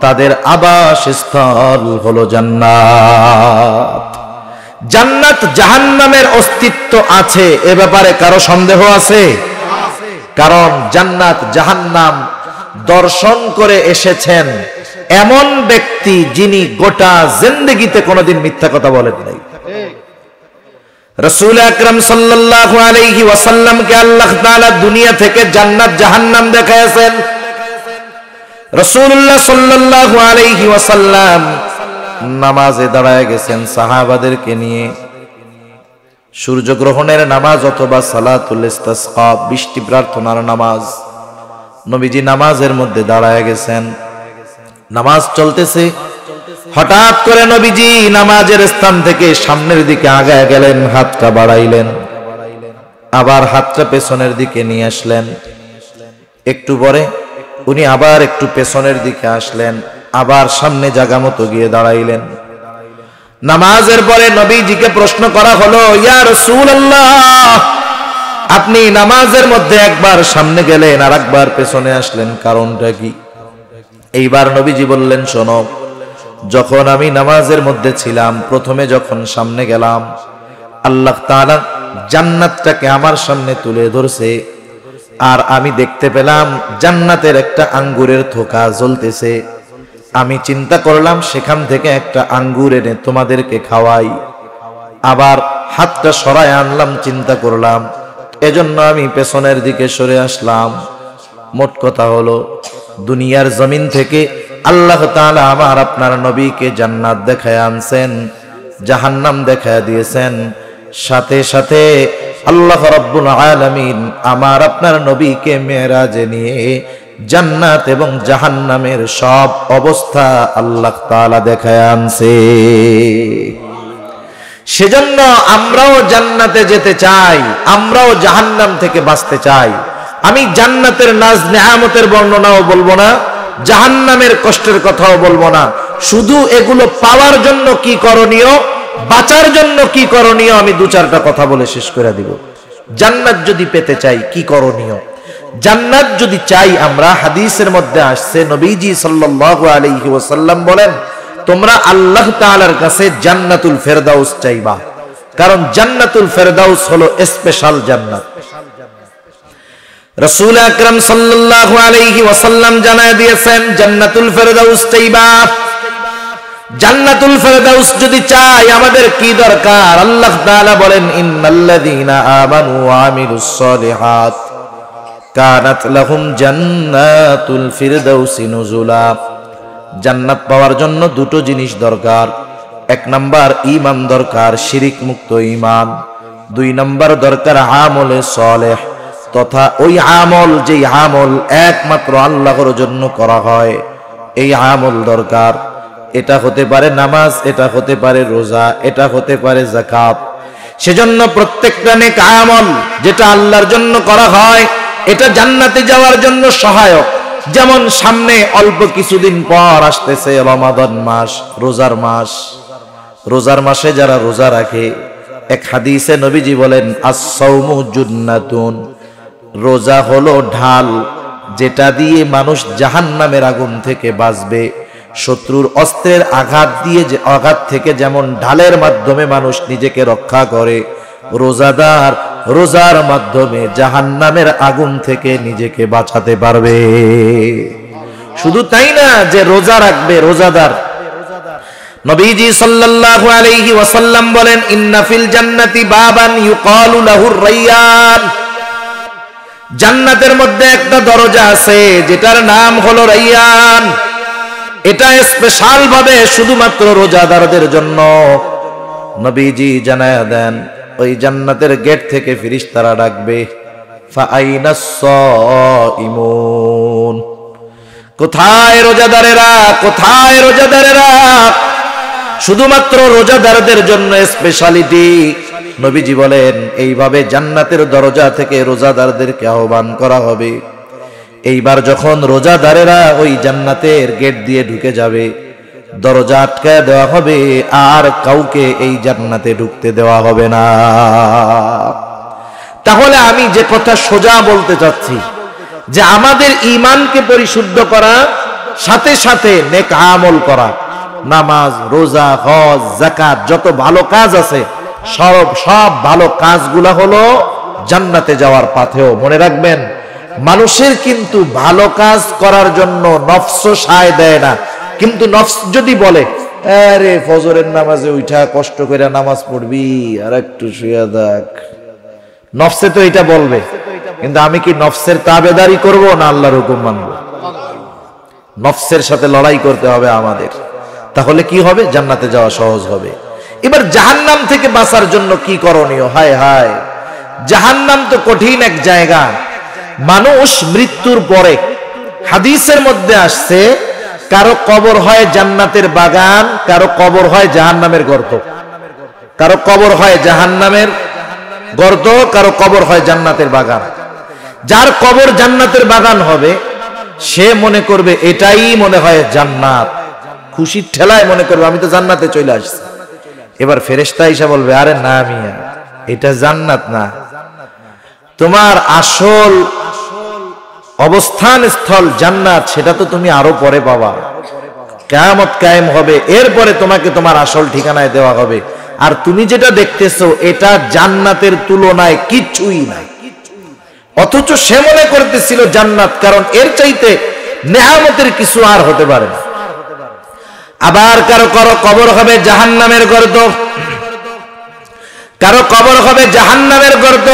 Speaker 1: তাদের আবাসস্থল হলো জান্নাত। জান্নাত জাহান্নামের অস্তিত্ব আছে এ ব্যাপারে কারো সন্দেহ আছে? কারণ জান্নাত জাহান্নাম দর্শন করে এসেছেন এমন ব্যক্তি যিনি গোটা জিন্দেগিতে কোনোদিন মিথ্যা কথা বলেন নাই। রাসূল আকরাম সাল্লাল্লাহু আলাইহি ওয়াসাল্লামকে আল্লাহ তাআলা দুনিয়া থেকে জান্নাত জাহান্নাম দেখাইছেন। রাসূলুল্লাহ সাল্লাল্লাহু আলাইহি ওয়াসাল্লাম নামাজে দাঁড়ায় গেছেন সাহাবাদেরকে নিয়ে, সূর্যগ্রহণের নামাজ অথবা সালাতুল ইস্তিসকা, বৃষ্টি প্রার্থনার নামাজ। নবীজি নামাজের মধ্যে দাঁড়ায় গেছেন, নামাজ চলতেছে। হঠাৎ করে নবীজি নামাজের স্থান থেকে সামনের দিকে আগায় গেলেন, হাতটা বাড়াইলেন, আবার হাতটা পেছনের দিকে নিয়ে আসলেন। একটু পরে উনি আবার একটু পেছনের দিকে আসলেন, আবার সামনে জায়গা মতো গিয়ে দাঁড়াইলেন। নামাজের পরে নবীজিকে প্রশ্ন করা হলো, ইয়া রাসূলুল্লাহ, আপনি নামাজের মধ্যে একবার সামনে গেলেন আর একবার পেছনে আসলেন, কারণটা কি? এইবার নবীজি বললেন, শোনো, যখন আমি নামাজের মধ্যে ছিলাম, প্রথমে যখন সামনে গেলাম, আল্লাহ তাআলা জান্নাতটাকে আমার সামনে তুলে ধরছে, আর আমি দেখতে পেলাম জান্নাতের একটা আঙ্গুরের থোকা জ্বলতেছে। আমি চিন্তা করলাম সেখান থেকে একটা আঙ্গুর এনে তোমাদেরকে খাওয়াই। আবার হাতটা সরায় আনলাম, চিন্তা করলাম, এজন্য আমি পেছনের দিকে সরে আসলাম। মোট কথা হলো, দুনিয়ার জমিন থেকে আল্লাহ তাআলা আমার আপনার নবীকে জান্নাত দেখায় আনছেন, জাহান্নাম দেখায় দিয়েছেন। সাথে সাথে আল্লাহ রাব্বুল আলামিন আমার আপনার নবীকে মেরাজে নিয়ে জান্নাত এবং জাহান্নামের সব অবস্থা আল্লাহ তাআলা দেখায় আনছে। সেজন্য আমরাও জান্নাতে যেতে চাই, আমরাও জাহান্নাম থেকে বাঁচতে চাই। আমি জান্নাতের নাজ নেয়ামতের বর্ণনাও বলবো না, জাহান্নামের কষ্টের কথাও বলবো না। শুধু এগুলো পাওয়ার জন্য কি করণীয়, বাঁচার জন্য কি করণীয়, আমি দু চারটা কথা বলে শেষ করে দিব। জান্নাত যদি পেতে চাই কি করণীয়? জান্নাত যদি চাই আমরা, হাদিসের মধ্যে আসছে নবীজি সাল্লাল্লাহু আলাইহি ওয়াসাল্লাম বলেন, তোমরা আল্লাহ তাআলার কাছে জান্নাতুল ফেরদাউস চাইবা, কারণ জান্নাতুল ফেরদাউস হলো স্পেশাল জান্নাত। রাসূল আকরাম সাল্লাল্লাহু আলাইহি ওয়াসাল্লাম জানায় দিয়েছেন, জান্নাতুল ফেরদাউস চাইবা। জান্নাতুল ফেরদাউস যদি চাই আমাদের কি দরকার? আল্লাহ তাআলা বলেন, ইন্নাল্লাযীনা আমানু ওয়া আমিলুস সালিহাত কানাত লাহুম জান্নাতুল ফিরদাউসি নুজুলা। জান্নাত পাওয়ার জন্য দুটো জিনিস দরকার। এক নাম্বার ঈমান দরকার, শিরিক মুক্ত ঈমান। দুই নাম্বার দরকার আমলে সালেহ, তথা ওই আমল যেই আমল একমাত্র আল্লাহর জন্য করা হয়, এই আমল দরকার। এটা হতে পারে নামাজ, এটা হতে পারে রোজা, এটা হতে পারে যাকাত। সেজন্য প্রত্যেকটা নেক আমল যেটা আল্লাহর জন্য করা হয়, এটা জান্নাতে যাওয়ার জন্য সহায়ক। যেমন সামনে অল্প কিছুদিন পর আসতেছে রমাদান মাস, রোজার মাস। রোজার মাসে যারা রোজা রাখে, এক হাদিসে নবীজি বলেন, আস-সাওমু জুন্নাতুন, রোজা হলো ঢাল, যেটা দিয়ে মানুষ জাহান্নামের আগুন থেকে বাঁচবে। শত্রুর অস্ত্রের আঘাত থেকে যেমন ঢালের মাধ্যমে মানুষ নিজেকে রক্ষা করে, রোজাদার রোজার মাধ্যমে জাহান্নামের আগুন থেকে নিজেকে বাঁচাতে পারবে। শুধু তাই না যে রোজা রাখবে রোজাদার, নবীজি সাল্লাল্লাহু আলাইহি ওয়াসাল্লাম বলেন, ইন্না ফিল জান্নাতি বাবান ইউকালু লাহুর রায়্যান, জান্নাতের মধ্যে একটা দরজা আছে যেটার নাম হলো রায়্যান। এটা স্পেশাল ভাবে শুধুমাত্র রোজাদারদের জন্য। নবীজি জানায়া দেন, ওই জান্নাতের গেট থেকে ফেরেশতারা ডাকবে, ফাআইনাস সাইমুন, কোথায় রোজাদারেরা, কোথায় রোজাদারেরা? শুধুমাত্র রোজাদারদের জন্য স্পেশালিটি। নবীজি বলেন, এইভাবে জান্নাতের দরজা থেকে রোজাদারদেরকে আহ্বান করা হবে। এইবার যখন রোজাদারেরা ওই জান্নাতের গেট দিয়ে ঢুকে যাবে, দরজা আটকায় দেওয়া হবে, আর কাউকে এই জান্নাতে ঢুকতে দেওয়া হবে না। তাহলে আমি যে কথা সোজা বলতে চাচ্ছি যে আমাদের ঈমানকে পরিশুদ্ধ করা, সাথে সাথে নেক আমল করা, নামাজ, রোজা, হজ, যাকাত, যত ভালো কাজ আছে সব ভালো কাজগুলা হলো জান্নাতে যাওয়ার পাথেও। মনে রাখবেন, মানুষের কিন্তু ভালো কাজ করার জন্য নফস সায় দেয় না, কিন্তু নফস যদি বলে আরে ফজরের নামাজে উঠা কষ্ট করে নামাজ পড়বি, আর একটু শুয়ে থাক, নফসে তো এটা বলবে, কিন্তু আমি কি নফসের তাবেদারি করব না আল্লাহর হুকুম মানব? নফসের সাথে লড়াই করতে হবে আমাদের। তাহলে কি হবে? জান্নাতে যাওয়া সহজ হবে। এবার জাহান্নাম থেকে বাঁচার জন্য কি করণীয়? হায় হায়, জাহান্নাম তো কঠিন এক জায়গা। মানুষ মৃত্যুর পরে, হাদিসের মধ্যে আসছে, কারো কবর হয় জান্নাতের বাগান, কারো কবর হয় জাহান্নামের গর্ত। কারো কবর হয় জাহান্নামের গর্ত, কারো কবর হয় জান্নাতের বাগান। যার কবর জান্নাতের বাগান হবে সে মনে করবে এটাই মনে হয় জান্নাত, খুশির ঠেলায় মনে করবে আমি তো জান্নাতে চলে আসছি। এবার ফেরেশতা এসে বলবে আরে না মিয়া, এটা জান্নাত না, তোমার আসল অবস্থান স্থল জান্নাত, সেটা তো তুমি আরো পরে পাবা, কিয়ামত কায়েম হবে, এরপরে তোমাকে তোমার আসল ঠিকানায় দেওয়া হবে। আর তুমি যেটা দেখতেছো এটা জান্নাতের তুলনায় কিছুই নাই। অথচ সে মনে করতেছিল জান্নাত, কারণ এর চাইতে নেয়ামতের কিছু আর হতে পারে না। আবার কারো কারো কবর হবে জাহান্নামের গর্ত, কারো কবর হবে জাহান্নামের গর্ত,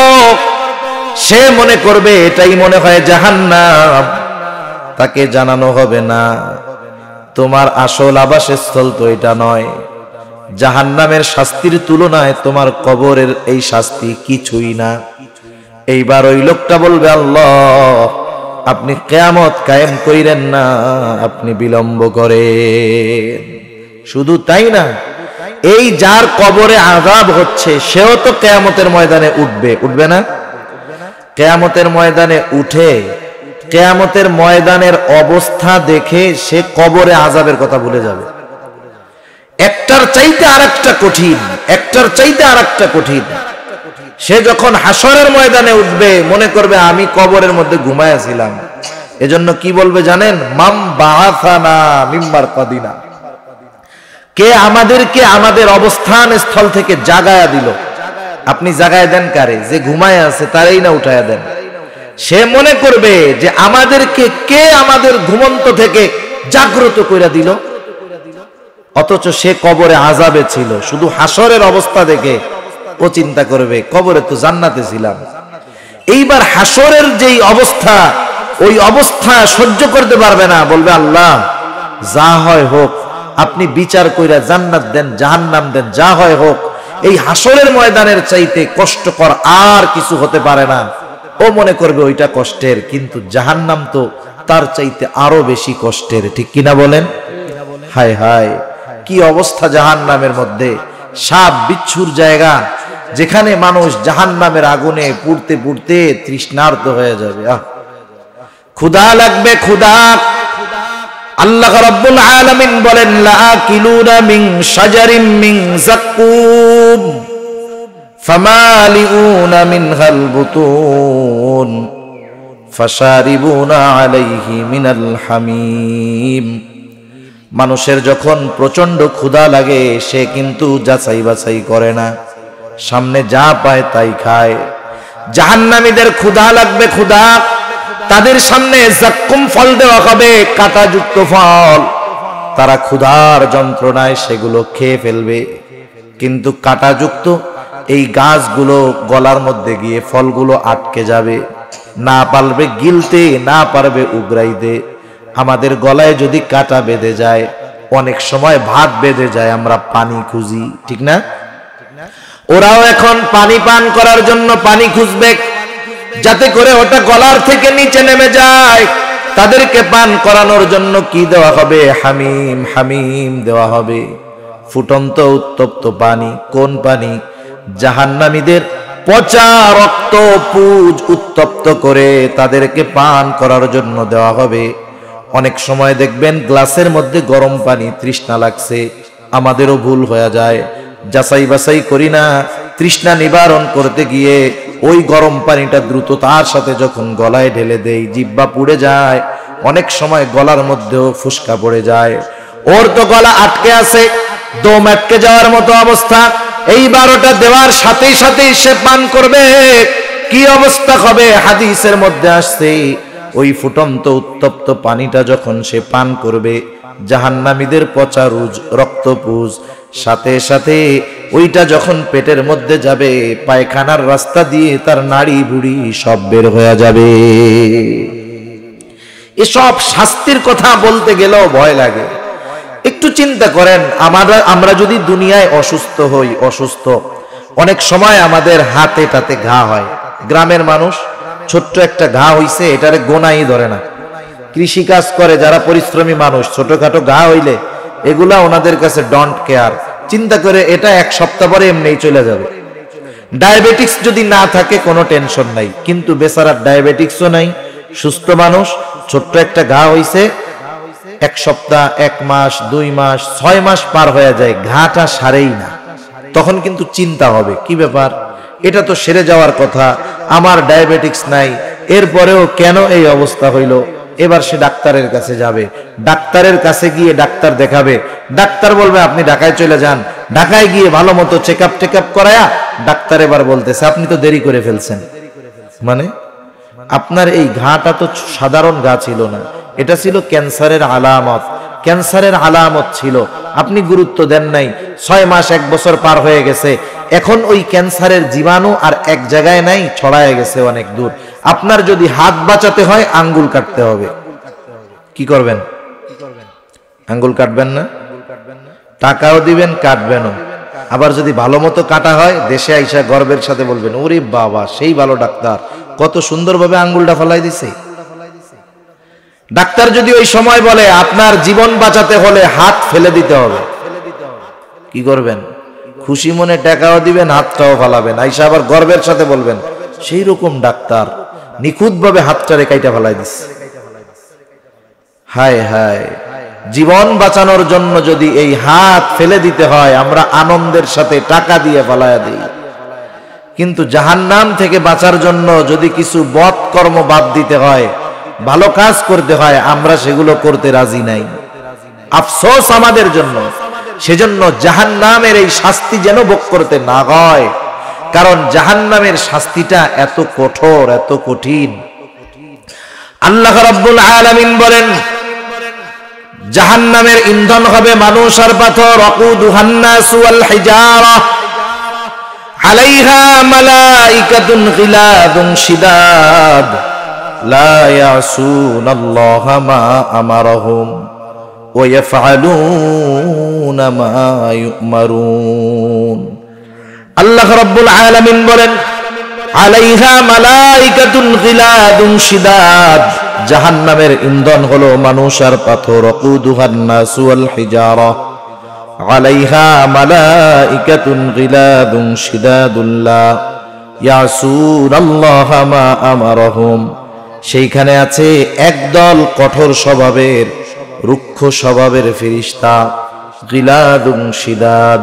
Speaker 1: সে মনে করবে এটাই মনে হয় জাহান্নাম। তাকে জানানো হবে না তোমার আসল আবাসস্থল তো এটা নয়, জাহান্নামের শাস্তির তুলনায় তোমার কবরের এই শাস্তি কিছুই না। এইবার ওই লোকটা বলবে আল্লাহ আপনি কিয়ামত কায়েম কইরেন না, আপনি বিলম্ব করেন। শুধু তাই না, এই যার কবরে আযাব হচ্ছে সেও তো কিয়ামতের ময়দানে উঠবে, উঠবে না? কিয়ামতের ময়দানে উঠে কিয়ামতের ময়দানের অবস্থা দেখে সে কবরে আযাবের কথা ভুলে যাবে। একটার চাইতে আরেকটা কঠিন, একটার চাইতে আরেকটা কঠিন। সে যখন হাসরের ময়দানে উঠবে মনে করবে আমি কবরের মধ্যে ঘুমায়াছিলাম। এজন্য কি বলবে জানেন? মাম বাআসানা মিন মারকাদিনা, কে আমাদেরকে আমাদের অবস্থান স্থল থেকে জাগায়া দিল। আপনি জাগায় দেন কারে? যে ঘুমায় আছে তারই না উঠায়া দেন। সে মনে করবে যে আমাদেরকে কে আমাদের ঘুমন্ত থেকে জাগ্রত কইরা দিল, অথচ সে কবরে আযাবে ছিল। শুধু হাসরের অবস্থা দেখে ও চিন্তা করবে কবরে তো জান্নাতে ছিলাম। এইবার হাসরের যেই অবস্থা, ওই অবস্থা সহ্য করতে পারবে না, বলবে আল্লাহ যা হয় হোক, আপনি বিচার কইরা জান্নাত দেন, জাহান্নাম দেন, যা হয় হোক, এই হাসরের ময়দানের চাইতে কষ্টকর আর কিছু হতে পারে না। ও মনে করবে ওইটা কষ্টের, কিন্তু জাহান্নাম তো তার চাইতে আরো বেশি কষ্টের। ঠিক কিনা বলেন? হায় হায়, কি অবস্থা জাহান্নামের মধ্যে! সাপ বিচ্ছুর জায়গা, যেখানে মানুষ জাহান্নামের আগুনে পুড়তে পুড়তে তৃষ্ণার্ত হয়ে যাবে। ক্ষুধা লাগবে, ক্ষুধা। আল্লাহ রাব্বুল আলামিন বলেন লাআকিলুনা মিন শাজারিন মিন যাক্কুম ফামালিউনা মিনহাল বুতুন ফাশারিবুনা আলাইহি মিনাল হামিম। মানুষের যখন প্রচন্ড ক্ষুধা লাগে সে কিন্তু যাচাই বাছাই করে না, সামনে যা পায় তাই খায়। জাহান্নামীদের ক্ষুধা লাগবে, ক্ষুধা। তাদের সামনে যাক্কুম ফল দেওয়া হবে, কাঁটাযুক্ত ফল। তারা ক্ষুধার যন্ত্রণায় সেগুলো খেয়ে ফেলবে, কিন্তু কাঁটাযুক্ত এই গাছগুলো গলার মধ্যে গিয়ে ফলগুলো আটকে যাবে, না পারবে গিলতে, না পারবে উগরাইতে। আমাদের গলায় যদি কাঁটা বেঁধে যায়, অনেক সময় ভাত বেঁধে যায়, আমরা পানি খুঁজি, ঠিক না? ওরাও এখন পানি পান করার জন্য পানি খুঁজবে, যাতে করে ওটা গলার থেকে নিচে নেমে যায়। তাদেরকে পান করানোর জন্য কি দেওয়া হবে? হামিম, হামিম দেওয়া হবে, ফুটন্ত উত্তপ্ত পানি। কোন পানি? জাহান্নামীদের পচা রক্ত পুজ উত্তপ্ত করে তাদেরকে পান করার জন্য দেওয়া হবে। অনেক সময় দেখবেন গ্লাসের মধ্যে গরম পানি, তৃষ্ণা লাগছে, আমাদেরও ভুল হয়ে যায়, যাচাই বাছাই করি না, তৃষ্ণা নিবারণ করতে গিয়ে ওই গরম পানিটা দ্রুততার সাথে যখন গলায় ঢেলে দেই, জিহ্বা পুড়ে যায়, অনেক সময় গলার মধ্যেও ফুসকা পড়ে যায়। ওর তো গলা আটকে আছে, দম আটকে যাওয়ার মতো অবস্থা। এইবার ওটা দেওয়ার সাথেই সাথেই সে পান করবে, কি অবস্থা হবে? হাদিসের মধ্যে আসছে ওই ফুটন্ত উত্তপ্ত পানিটা যখন সে পান করবে, জাহান্নামীদের পচা রুজ, রক্তপুজ, সাথে সাথে ওইটা যখন পেটের মধ্যে যাবে, পায়খানার রাস্তা দিয়ে তার নাড়ি বুড়ি সব বের হয়ে যাবে। এসব শাস্তির কথা বলতে গেলেও ভয় লাগে। একটু চিন্তা করেন, আমরা যদি দুনিয়ায় অসুস্থ হই, অসুস্থ, অনেক সময় আমাদের হাতে টাতে ঘা হয়। গ্রামের মানুষ, ছোট্ট একটা ঘা হইছে, এটারে গোনাই ধরে না। কৃষি কাজ করে যারা পরিশ্রমী মানুষ, ছোটখাটো ঘা হইলে এগুলা ওনাদের কাছে ডোন্ট কেয়ার, চিন্তা করে এটা এক সপ্তাহ পরে এমনিই চলে যাবে। ডায়াবেটিক্স যদি না থাকে কোনো টেনশন নাই, কিন্তু বেচারার ডায়াবেটিক্সও নাই, সুস্থ মানুষ, ছোট্ট একটা ঘা হইছে, এক সপ্তাহ, এক মাস, 2 মাস, 6 মাস পার হয়ে যায়, ঘাটা সারেই না। তখন কিন্তু চিন্তা হবে, কি ব্যাপার, এটা তো সেরে যাওয়ার কথা, আমার ডায়াবেটিক্স নাই, এরপরেও কেন এই অবস্থা হইল? এবার সে ডাক্তারের কাছে যাবে, ডাক্তারের কাছে গিয়ে ডাক্তার দেখাবে, ডাক্তার বলবে আপনি ঢাকায় চলে যান। ঢাকায় গিয়ে ভালো মতো চেকআপ টেকআপ করায়া ডাক্তার এবার বলতেছে আপনি তো দেরি করে ফেলছেন। মানে আপনার এই ঘাটা তো সাধারণ ঘা ছিল না, এটা ছিল ক্যান্সারের আলামত, ক্যান্সারের আলামত ছিল, আপনি গুরুত্ব দেন নাই। 6 মাস 1 বছর পার হয়ে গেছে, এখন ওই ক্যান্সারের জীবাণু আর এক জায়গায় নাই, ছড়ায় গেছে অনেক দূর। আপনার যদি হাত বাঁচাতে হয় আঙ্গুল কাটতে হবে, কি করবেন? আঙ্গুল কাটবেন না? টাকাও দিবেন, কাটবেনও। আবার যদি ভালো মতো কাটা হয়, দেশে আইসা গর্বের সাথে বলবেন ওরে বাবা, সেই ভালো ডাক্তার, কত সুন্দরভাবে আঙ্গুলটা ফেলাই দিছে। ডাক্তার যদি ওই সময় বলে আপনার জীবন বাঁচাতে হলে হাত ফেলে দিতে হবে, কি করবেন? খুশি মনে টাকাও দিবেন, হাতটাও ফালাবেন, আইসা আবার গর্বের সাথে বলবেন সেই রকম ডাক্তার নিখুঁত ভাবে হাতটারে কাইটা ফেলাই দিচ্ছে। হায় হায়, জীবন বাঁচানোর জন্য যদি এই হাত ফেলে দিতে হয়, আমরা আনন্দের সাথে টাকা দিয়ে ফালায়া দিই, কিন্তু জাহান্নাম থেকে বাঁচার জন্য যদি কিছু বদ কর্ম বাদ দিতে হয়, ভালো কাজ করতে হয়, আমরা সেগুলো করতে রাজি নাই। আফসোস আমাদের জন্য। সেজন্য জাহান্নামের এই শাস্তি যেন ভোগ করতে না হয়, কারণ জাহান্নামের শাস্তিটা এত কঠোর, এত কঠিন। আল্লাহ রাব্বুল আলামিন বলেন জাহান্নামের ইন্ধন হবে মানুষ আর পাথর, ওয়াকুদুহান নাসু ওয়াল হিজারা আলাইহা মালাইকাতুন গিলাদুন শিদাদ লা ইয়াসুনাল্লাহা মা আমারহুম ওয়া ইয়াফআলুনা মা ইউমারুন। আল্লাহ রাব্বুল আলামিন বলেন আলাইহা মালাইকাতুন গিলাদুন শিদাদ, জাহান্নামের ইন্ধন হলো মানুষ আর পাথর, ওয়াকুদুহান নাসু ওয়াল হিজারা আলাইহা মালাইকাতুন গিলাদুন শিদাদুন লা ইয়াসুনাল্লাহা মা আমারহুম, সেইখানে আছে একদল কঠোর স্বভাবের, রুক্ষ স্বভাবের ফেরেশতা, গিলাদুন শিদাদ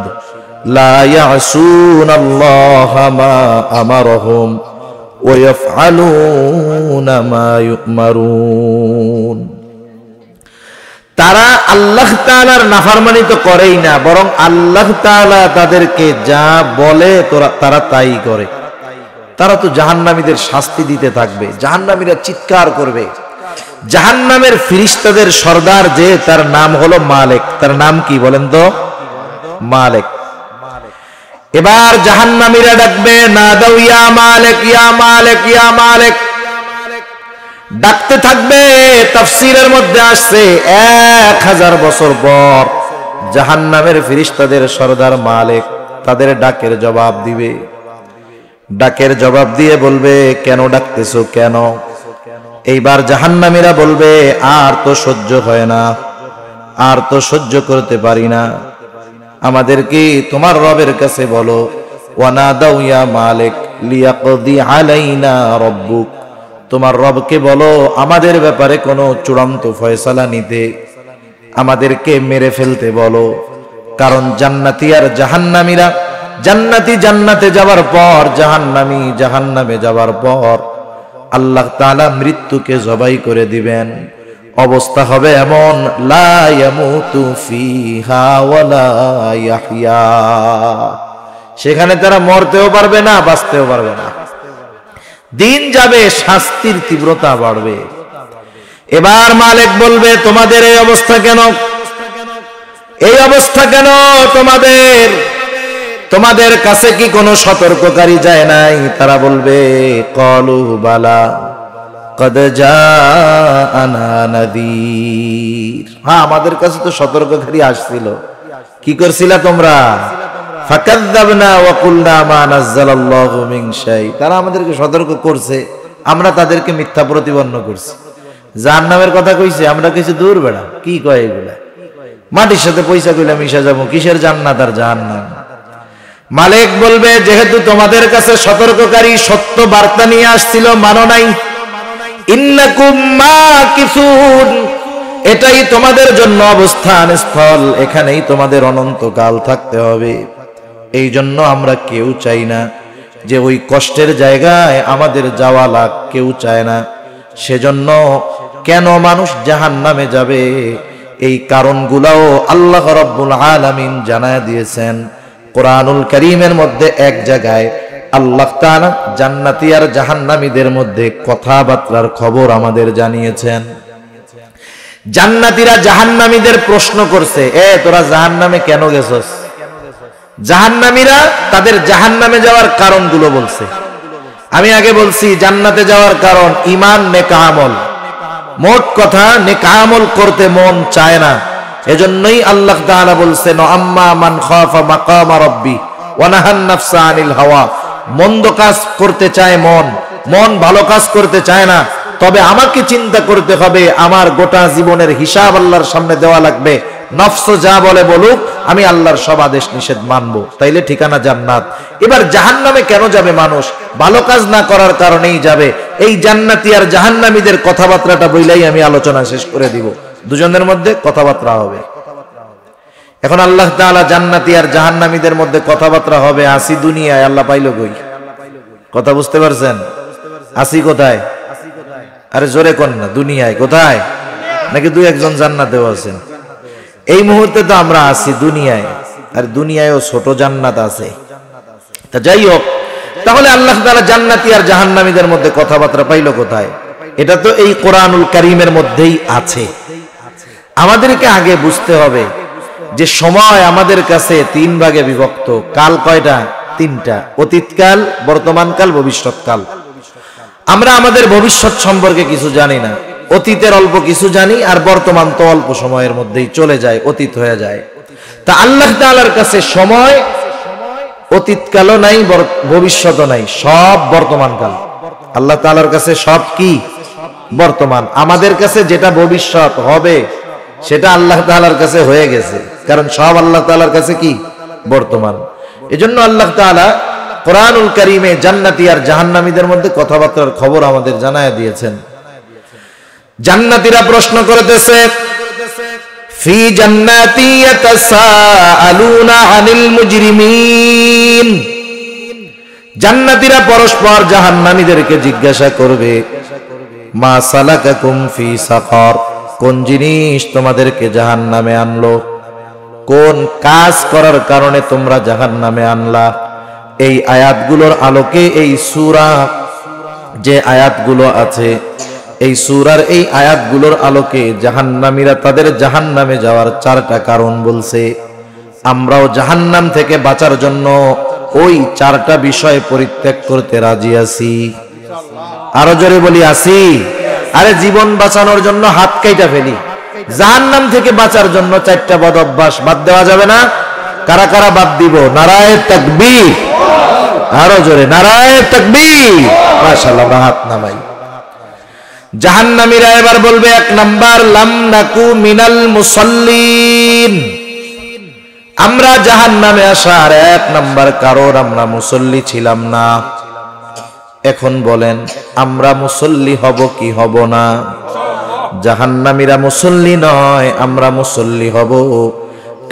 Speaker 1: লা ইয়াসুনাল্লাহা মা আমারহুম ওয়া ইয়াফআলুনা মা ইউমারুন। তারা আল্লাহ তাআলার নাফরমানি তো করেই না, বরং আল্লাহ তাআলা তাদেরকে যা বলে তারা তাই করে। তারা তো জাহান্নামীদের শাস্তি দিতে থাকবে, জাহান্নামীরা চিৎকার করবে। জাহান্নামের ফেরেশতাদের সর্দার যে, তার নাম হলো মালিক। তার নাম কি বলেন তো? মালিক। এবার জাহান্নামীরা ডাকবে নাদাউ ইয়া মালিক ইয়া মালিক ইয়া মালিক, ডাকতে থাকবে। তাফসীরের মধ্যে আসছে 1000 বছর পর জাহান্নামের ফেরেশতাদের সর্দার মালিক তাদের ডাকের জবাব দিবে। ডাকের জবাব দিয়ে বলবে কেন ডাকতেছো, কেন? এইবার জাহান্নামীরা বলবে আর তো সহ্য হয় না, আর তো সহ্য করতে পারি না, আমাদেরকে তোমার রবের কাছে বলো। ওয়ানাদাউ ইয়া মালিক লিয়াকদি আলাইনা রাব্বুক তোমার রবকে বলো আমাদের ব্যাপারে কোনো চূড়ান্ত ফয়সালা নিতে, আমাদেরকে মেরে ফেলতে বলো। কারণ জান্নাতি আর জাহান্নামীরা, জান্নাতি জান্নাতে যাওয়ার পর, জাহান্নামী জাহান্নামে যাওয়ার পর আল্লাহ তাআলা মৃত্যুকে জবাই করে দিবেন। অবস্থা হবে এমন, লা ইয়ামুতু ফিহা ওয়ালা ইয়াহইয়া, সেখানে তারা মরতেও পারবে না, বাঁচতেও পারবে না। দিন যাবে, শাস্তির তীব্রতা বাড়বে। এবার মালিক বলবে তোমাদের এই অবস্থা কেন? এই অবস্থা কেন তোমাদের? তোমাদের কাছে কি কোনো সতর্ককারী যায় নাই? তারা বলবে ক্বালু বালা কদ জাআনা নাযীর, হ্যাঁ আমাদের কাছে তো সতর্ককারী আসছিল। কি করছিলা তোমরা? ফাকাযযাবনা ওয়া কুলনা মা নাযালাল্লাহু মিন শাই, তারা আমাদেরকে সতর্ক করছে, আমরা তাদেরকে মিথ্যা প্রতিপন্ন করছি। জাহান্নামের কথা কইছে, আমরা কিছু দূর বেড়া, কি কয় এগুলা? মাটির সাথে পয়সা কইলা মিশা যাবো, কিসের জান্নাত আর জাহান্নাম? মালিক বলবে যেহেতু তোমাদের কাছে সতর্ককারী সত্য বার্তা নিয়ে আসছিল, মানো নাই, ইন্নাকুম মাকিসুন, এটাই তোমাদের জন্য অবস্থান স্থল, এখানেই তোমাদের অনন্তকাল থাকতে হবে। এই জন্য আমরা কেউ চাই না যে ওই কষ্টের জায়গায় আমাদের যাওয়া লাগ, কেউ চায় না। সেজন্য কেন মানুষ জাহান্নামে যাবে, এই কারণগুলাও আল্লাহ রাব্বুল আলামিন জানায় দিয়েছেন কোরআনুল কারীমের মধ্যে। এক জায়গায় আল্লাহ তাআলা জান্নাতি আর জাহান্নামীদের মধ্যে কথাবার্তার খবর আমাদের জানিয়েছেন। জান্নাতীরা জাহান্নামীদের প্রশ্ন করছে, তোরা জাহান্নামে কেন গেছস? জাহান্নামীরা তাদের জাহান্নামে যাওয়ার কারণগুলো বলছে। আমি আগে বলছি জান্নাতে যাওয়ার কারণ ঈমান, নেক আমল। মোট কথা নেক আমল করতে মন চায় না, এজন্যই আল্লাহ তাআলা বলছেন আম্মা মান খাফা মাকামা রাব্বি ওয়া নাহান নাফসা আনিল হাওয়া। মন্দ কাজ করতে চায় মন, মন ভালো কাজ করতে চায় না। তবে আমাকে চিন্তা করতে হবে, আমার গোটা জীবনের হিসাব আল্লাহর সামনে দেওয়া লাগবে। নফস যা বলে বলুক, আমি আল্লাহর সব আদেশ নিষেধ মানবো, তাইলে ঠিকানা জান্নাত। এবার জাহান্নামে কেন যাবে মানুষ? ভালো কাজ না করার কারণেই যাবে। এই জান্নাতি আর জাহান্নামীদের কথাবার্তাটা বইলাই আমি আলোচনা শেষ করে দিব, দুজনের মধ্যে কথাবার্তা হবে। এখন আল্লাহ তাআলা জান্নাতি আর জাহান্নামীদের মধ্যে কথাবার্তা হবে, আসি দুনিয়ায়, আল্লাহ পাইলো কই? কথা বুঝতে পারছেন? আসি কোথায়? আরে জোরে কোন না, দুনিয়ায় কোথায়? নাকি দুই একজন জান্নাতেও আছেন? এই মুহূর্তে তো আমরা আছি দুনিয়ায়, আর দুনিয়ায়ও ছোট জান্নাত আছে। তা যাই হোক, তাহলে আল্লাহ তাআলা জান্নাতি আর জাহান্নামীদের মধ্যে কথাবার্তা পাইলো কোথায়? এটা তো এই কোরআনুল কারীমের মধ্যেই আছে। আমাদেরকে আগে বুঝতে হবে যে সময় আমাদের কাছে তিন ভাগে বিভক্ত। কাল কয়টা? তিনটা, অতীতকাল, বর্তমানকাল, ভবিষ্যৎকাল। আমরা আমাদের ভবিষ্যৎ সম্পর্কে কিছু জানি না, অতীতের অল্প কিছু জানি, আর বর্তমান তো অল্প সময়ের মধ্যেই চলে যায়, অতীত হয়ে যায়। তা আল্লাহ তাআলার কাছে সময় অতীতকালও নাই, ভবিষ্যৎও নাই, সব বর্তমানকাল। আল্লাহ তাআলার কাছে সব কি? বর্তমান। আমাদের কাছে যেটা ভবিষ্যৎ হবে সেটা আল্লাহ তাআলার কাছে হয়ে গেছে, কারণ সব আল্লাহ তাআলার কাছে কি? বর্তমান। এজন্য আল্লাহ তাআলা কোরআনুল কারীমে জান্নাতি আর জাহান্নামীদের মধ্যে কথাবার্তার খবর আমাদের জানায় দিয়েছেন। জান্নাতীরা প্রশ্ন করতেছে, ফি জান্নাতি ইয়াতাসাআলুনা আনিল মুজরিমিন, জান্নাতীরা পরস্পর জাহান্নামীদেরকে জিজ্ঞাসা করবে, মা সালাকাকুম ফি সাকার, কোন জিনিস তোমাদেরকে জাহান্নামে আনলো? কোন কাজ করার কারণে তোমরা জাহান্নামে আনলা? এই আয়াতগুলোর আলোকে, এই সূরা যে আয়াতগুলো আছে, এই সূরার এই আয়াতগুলোর আলোকে জাহান্নামীরা তাদের জাহান্নামে যাওয়ার চারটা কারণ বলছে। আমরাও জাহান্নাম থেকে বাঁচার জন্য ওই চারটা বিষয় পরিত্যাগ করতে রাজি আছি। আরো জোরে বলি আছি। আরে জীবন বাঁচানোর জন্য হাত কাইটা ফেলি, জাহান্নাম থেকে বাঁচার জন্য চারটা বদ অভ্যাস বাদ দেওয়া যাবে না? কারা কারা বাদ দিব? নারায়ে তাকবীর। আরো জোরে নারায়ে তাকবীর। মাশাআল্লাহ, হাত নামাই। জাহান্নামীরা এবার বলবে, এক নাম্বার, লাম নাকু মিনাল মুসাল্লিন, আমরা জাহান্নামে আসার এক নাম্বার কারণ আমরা মুসল্লি ছিলাম না। এখন বলেন আমরা মুসল্লি হব কি হব না? জাহান্নামীরা মুসল্লি নয়, আমরা মুসল্লি হব।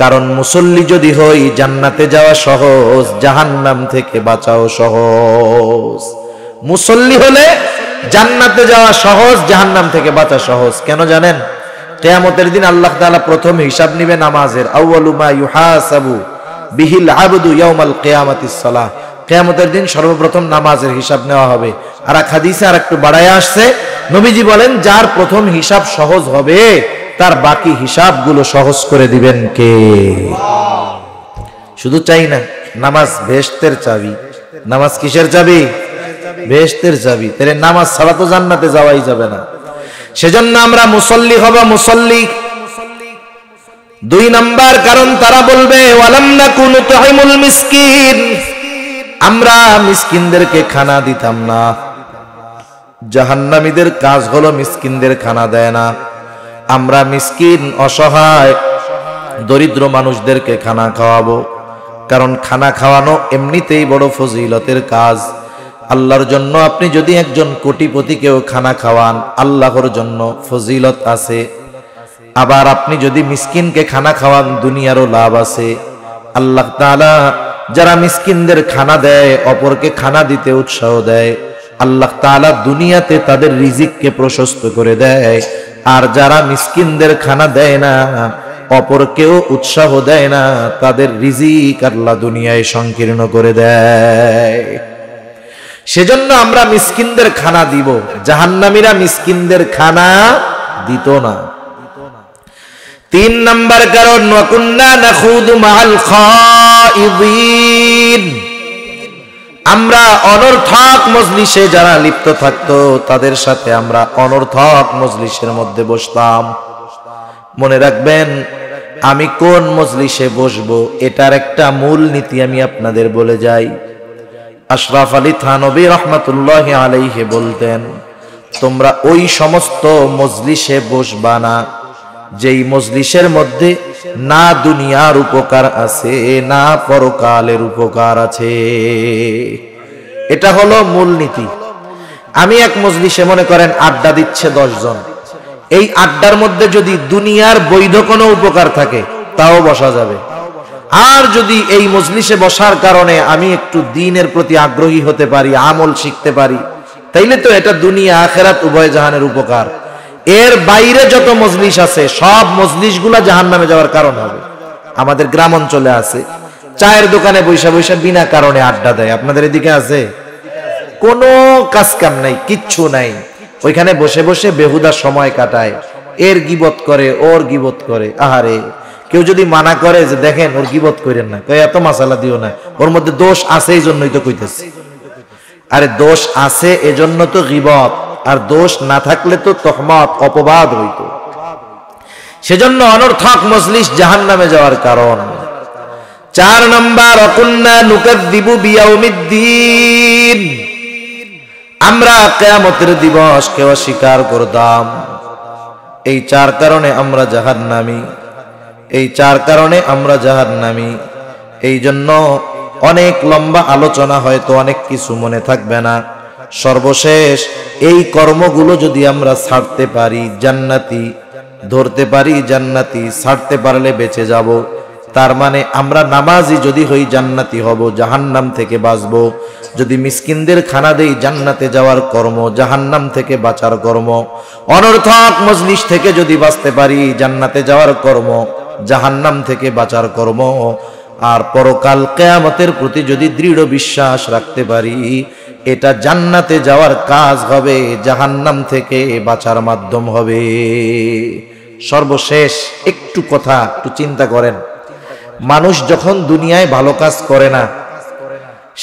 Speaker 1: কারণ মুসল্লি যদি হই জান্নাতে যাওয়া সহজ, জাহান্নাম থেকে বাঁচাও সহজ। মুসল্লি হলে জান্নাতে যাওয়া সহজ, জাহান্নাম থেকে বাঁচা সহজ। কেন জানেন? কিয়ামতের দিন আল্লাহ তাআলা প্রথম হিসাব নিবে নামাজের। আউয়ালু মা ইউহাসাবু বিহিল আবদু ইয়াউমাল কিয়ামাতিস সালাহ। কিয়ামতের দিন সর্বপ্রথম নামাজের হিসাব নেওয়া হবে। আর এক হাদিসে আর একটু বাড়ায় আসছে, নবীজি বলেন যার প্রথম হিসাব সহজ হবে তার বাকি হিসাবগুলো সহজ করে দিবেন কে? শুধু চাই না, নামাজ বেহেশতের চাবি। নামাজ কিসের চাবি? বেহেশতের চাবি। তাহলে নামাজ ছাড়া তো জান্নাতে যাওয়াই যাবে না। সেজন্য আমরা মুসল্লি হব, মুসল্লি। 2 নাম্বার কারণ তারা বলবে ওয়ালাম নাকুনু তুইমুল মিসকিন, আমরা মিসকিনদেরকে খানা দিতাম না। জাহান্নামীদের কাজ হলো মিসকিনদের খানা দেয় না। আমরা মিসকিন, অসহায়, দরিদ্র মানুষদেরকে খানা খাওয়াবো। কারণ খানা খাওয়ানো এমনিতেই বড় ফজিলতের কাজ। আল্লাহর জন্য আপনি যদি একজন কোটিপতিকেও খানা খাওয়ান, আল্লাহর জন্য ফজিলত আছে। আবার আপনি যদি মিসকিনকে খানা খাওয়ান, দুনিয়ারও লাভ আছে। আল্লাহ তাআলা যারা মিসকিনদের খানা দেয়, অপরকে খানা দিতে উৎসাহ দেয়, আল্লাহ তাআলা দুনিয়াতে তাদের রিজিককে প্রশস্ত করে দেয়। আর যারা মিসকিনদের খানা দেয় না, অপরকেও উৎসাহ দেয় না, তাদের রিজিক আল্লাহ দুনিয়ায় সংকীর্ণ করে দেয়। সেজন্য আমরা মিসকিনদের খানা দিব, জাহান্নামীরা মিসকিনদের খানা দিত না। 3 নাম্বার কারণ ওয়াকুন্না নাখুদু মাআল খাইদিন, আমরা অনর্থক মজলিসে যারা লিপ্ত থাকতো তাদের সাথে আমরা অনর্থক মজলিসের মধ্যে বসতাম। মনে রাখবেন, আমি কোন মজলিসে বসবো এটার একটা মূল নীতি আমি আপনাদের বলে যাই। আশরাফ আলী থানভী রহমাতুল্লাহি আলাইহি বলতেন, তোমরা ওই সমস্ত মজলিসে বসবা না যেই মজলিসের মধ্যে না দুনিয়ার উপকার আছে না পরকালের উপকার আছে। এটা হলো মূলনীতি। আমি এক মজলিসে মনে করেন আড্ডা দিচ্ছে 10 জন, এই আড্ডার মধ্যে যদি দুনিয়ার বৈধ কোনো উপকার থাকে তাও বসা যাবে। আর যদি এই মজলিসে বসার কারণে আমি একটু দ্বীনের প্রতি আগ্রহী হতে পারি, আমল শিখতে পারি, তাইলে তো এটা দুনিয়া আখিরাত উভয় জাহানের উপকার। এর বাইরে যত মজলিস আছে সব মজলিসগুলা জাহান্নামে যাওয়ার কারণ হবে। আমাদের গ্রাম অঞ্চলে আছে, চায়ের দোকানে বৈশা বৈশা বিনা কারণে আড্ডা দেয়। আপনাদের এদিকে আছে? কোনো কাজ কাম নাই, কিচ্ছু নাই, ওইখানে বসে বসে বেহুদা সময় কাটায়, এর গীবত করে, ওর গীবত করে। আহারে, কেউ যদি মানা করে যে দেখেন ওর গীবত করেন না, এত মাসালা দিও না, ওর মধ্যে দোষ আছে এই জন্যই তো কইতেছে। আরে দোষ আছে এজন্য তো গীবত, আর দোষ না থাকলে তো তহমত, অপবাদ হইতো। সেজন্য অনর্থক মজলিস জাহান্নামে যাওয়ার কারণ। 4 নাম্বার ওয়াকুন্না নুকাযযিবু বিয়াউমিদ্দিন, আমরা কিয়ামতের দিবসকে অস্বীকার করতাম। এই 4 কারণে আমরা জাহান্নামী, এই 4 কারণে আমরা জাহান্নামী। এই জন্য অনেক লম্বা আলোচনা, হয়তো অনেক কিছু মনে থাকবে না। সর্বশেষ এই কর্মগুলো যদি আমরা ছাড়তে পারি জান্নাতি, ধরতে পারি জান্নাতি, ছাড়তে পারলে বেঁচে যাব। তার মানে আমরা নামাজি যদি হই জান্নাতি হব, জাহান্নাম থেকে বাঁচব। যদি মিসকিনদের খানা দেই জান্নাতে যাওয়ার কর্ম, জাহান্নাম থেকে বাঁচার কর্ম। অনর্থক মজলিস থেকে যদি বাঁচতে পারি জান্নাতে যাওয়ার কর্ম, জাহান্নাম থেকে বাঁচার কর্ম। আর পরকাল কিয়ামতের প্রতি যদি দৃঢ় বিশ্বাস রাখতে পারি, এটা জান্নাতে যাওয়ার কাজ হবে, জাহান্নাম থেকে বাঁচার মাধ্যম হবে। সর্বশেষ একটু কথা একটু চিন্তা করেন, মানুষ যখন দুনিয়ায় ভালো কাজ করে না,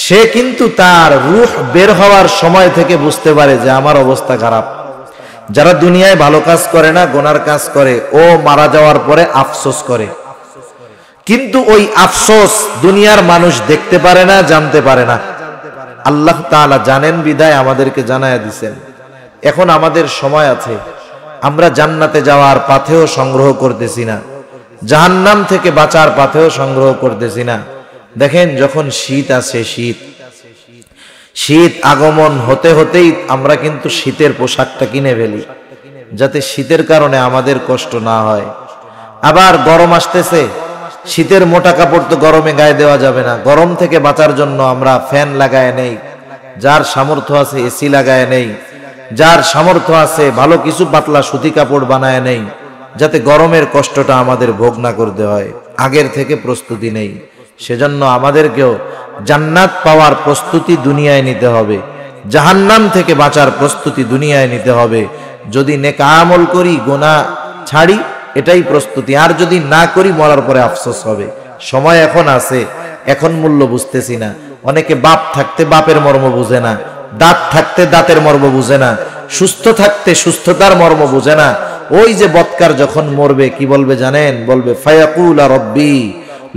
Speaker 1: সে কিন্তু তার রূহ বের হওয়ার সময় থেকে বুঝতে পারে যে আমার অবস্থা খারাপ। যারা দুনিয়ায় ভালো কাজ করে না, গুনার কাজ করে, ও মারা যাওয়ার পরে আফসোস করে, কিন্তু ওই আফসোস দুনিয়ার মানুষ দেখতে পারে না, জানতে পারে না। আল্লাহ তাআলা জানেন বিধায় আমাদেরকে জানায়া দিছেন। এখন আমাদের সময় আছে, আমরা জান্নাতে যাওয়ার পাথেও সংগ্রহ করতেছি না, জাহান্নাম থেকে বাঁচার পাথেও সংগ্রহ করতেছি না। দেখেন যখন শীত আসে, শীত আগমন হতে হতেই আমরা কিন্তু শীতের পোশাকটা কিনে ফেলি, যাতে শীতের কারণে আমাদের কষ্ট না হয়। আবার গরম আসতেছে, শীতের মোটা কাপড় তো গরমে গায়ে দেওয়া যাবে না, গরম থেকে বাঁচার জন্য আমরা ফ্যান লাগায় নেই, যার সামর্থ্য আছে এসি লাগায় নেই, যার সামর্থ্য আছে ভালো কিছু পাতলা সুতি কাপড় বানায় নেই, যাতে গরমের কষ্টটা আমাদের ভোগ না করতে হয়। আগের থেকে প্রস্তুতি নেই। সেজন্য আমাদেরকেও জান্নাত পাওয়ার প্রস্তুতি দুনিয়ায় নিতে হবে, জাহান্নাম থেকে বাঁচার প্রস্তুতি দুনিয়ায় নিতে হবে। যদি নেক আমল করি, গুনাহ ছাড়ি, এটাই প্রস্তুতি। আর যদি না করি, মরার পরে আফসোস হবে। সময় এখন আছে, এখন মূল্য বুঝতেছি না। অনেকে বাপ থাকতে বাপের মর্ম বুঝে না, দাঁত থাকতে দাঁতের মর্ম বুঝে না, সুস্থ থাকতে সুস্থতার মর্ম বুঝে না। ওই যে বৎকার যখন মরবে কি বলবে জানেন? বলবে ফায়াকুলা রব্বি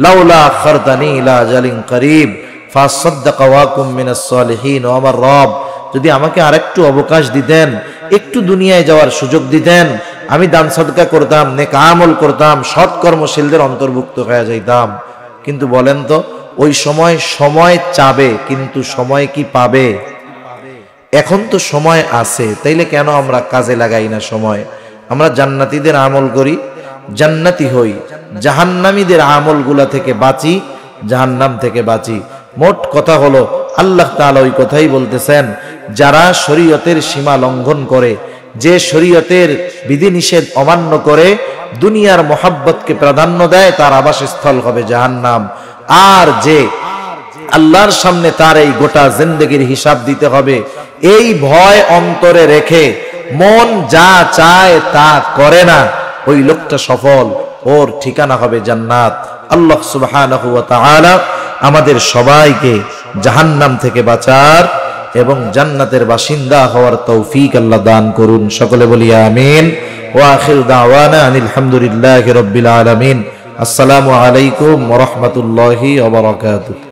Speaker 1: লাউলা আখারতানি ইলা আজালিন করিব ফাসাদদাকা ওয়া কুম মিনাস সালিহিন। ও আমার রব, যদি আমাকে আরেকটু অবকাশ দিতেন, একটু দুনিয়ায় যাওয়ার সুযোগ দিতেন, আমি দান সদকা করতাম, নেক আমল করতাম, সৎ কর্মশীলদের অন্তর্ভুক্ত হয়ে যাইতাম। কিন্তু বলেন তো, ওই সময় চাবে, কিন্তু সময় কি পাবে? এখন তো সময় আছে, তাইলে কেন আমরা কাজে লাগাই না সময়? আমরা জান্নাতীদের আমল করি, জান্নাতি হই, জাহান্নামীদের আমলগুলা থেকে বাঁচি, জাহান্নাম থেকে বাঁচি। মোট কথা হলো, আল্লাহ তাআলা ওই কথাই বলতেছেন, যারা শরীয়তের সীমা লঙ্ঘন করে, যে শরীয়তের বিধিনিষেধ অমান্য করে, দুনিয়ার মোহাব্বতকে প্রাধান্য দেয়, তার আবাসস্থল হবে জাহান্নাম। আর যে আল্লাহর সামনে তার এই গোটা জিন্দেগির হিসাব দিতে হবে, এই ভয় অন্তরে রেখে মন যা চায় তা করে না, ওই লোকটা সফল, ওর ঠিকানা হবে জান্নাত। আল্লাহ সুবহানাহু ওয়া তাআলা আমাদের সবাইকে জাহান্নাম থেকে বাঁচার এবং জান্নাতের বাসিন্দা হওয়ার তৌফিক আল্লাহ দান করুন। সকলে বলি আমিন। ওয়া আখির দাওয়ানা আনিল হামদুলিল্লাহি রাব্বিল আলামিন। আসসালামু আলাইকুম ওয়া রাহমাতুল্লাহি ওয়া বারাকাতুহু।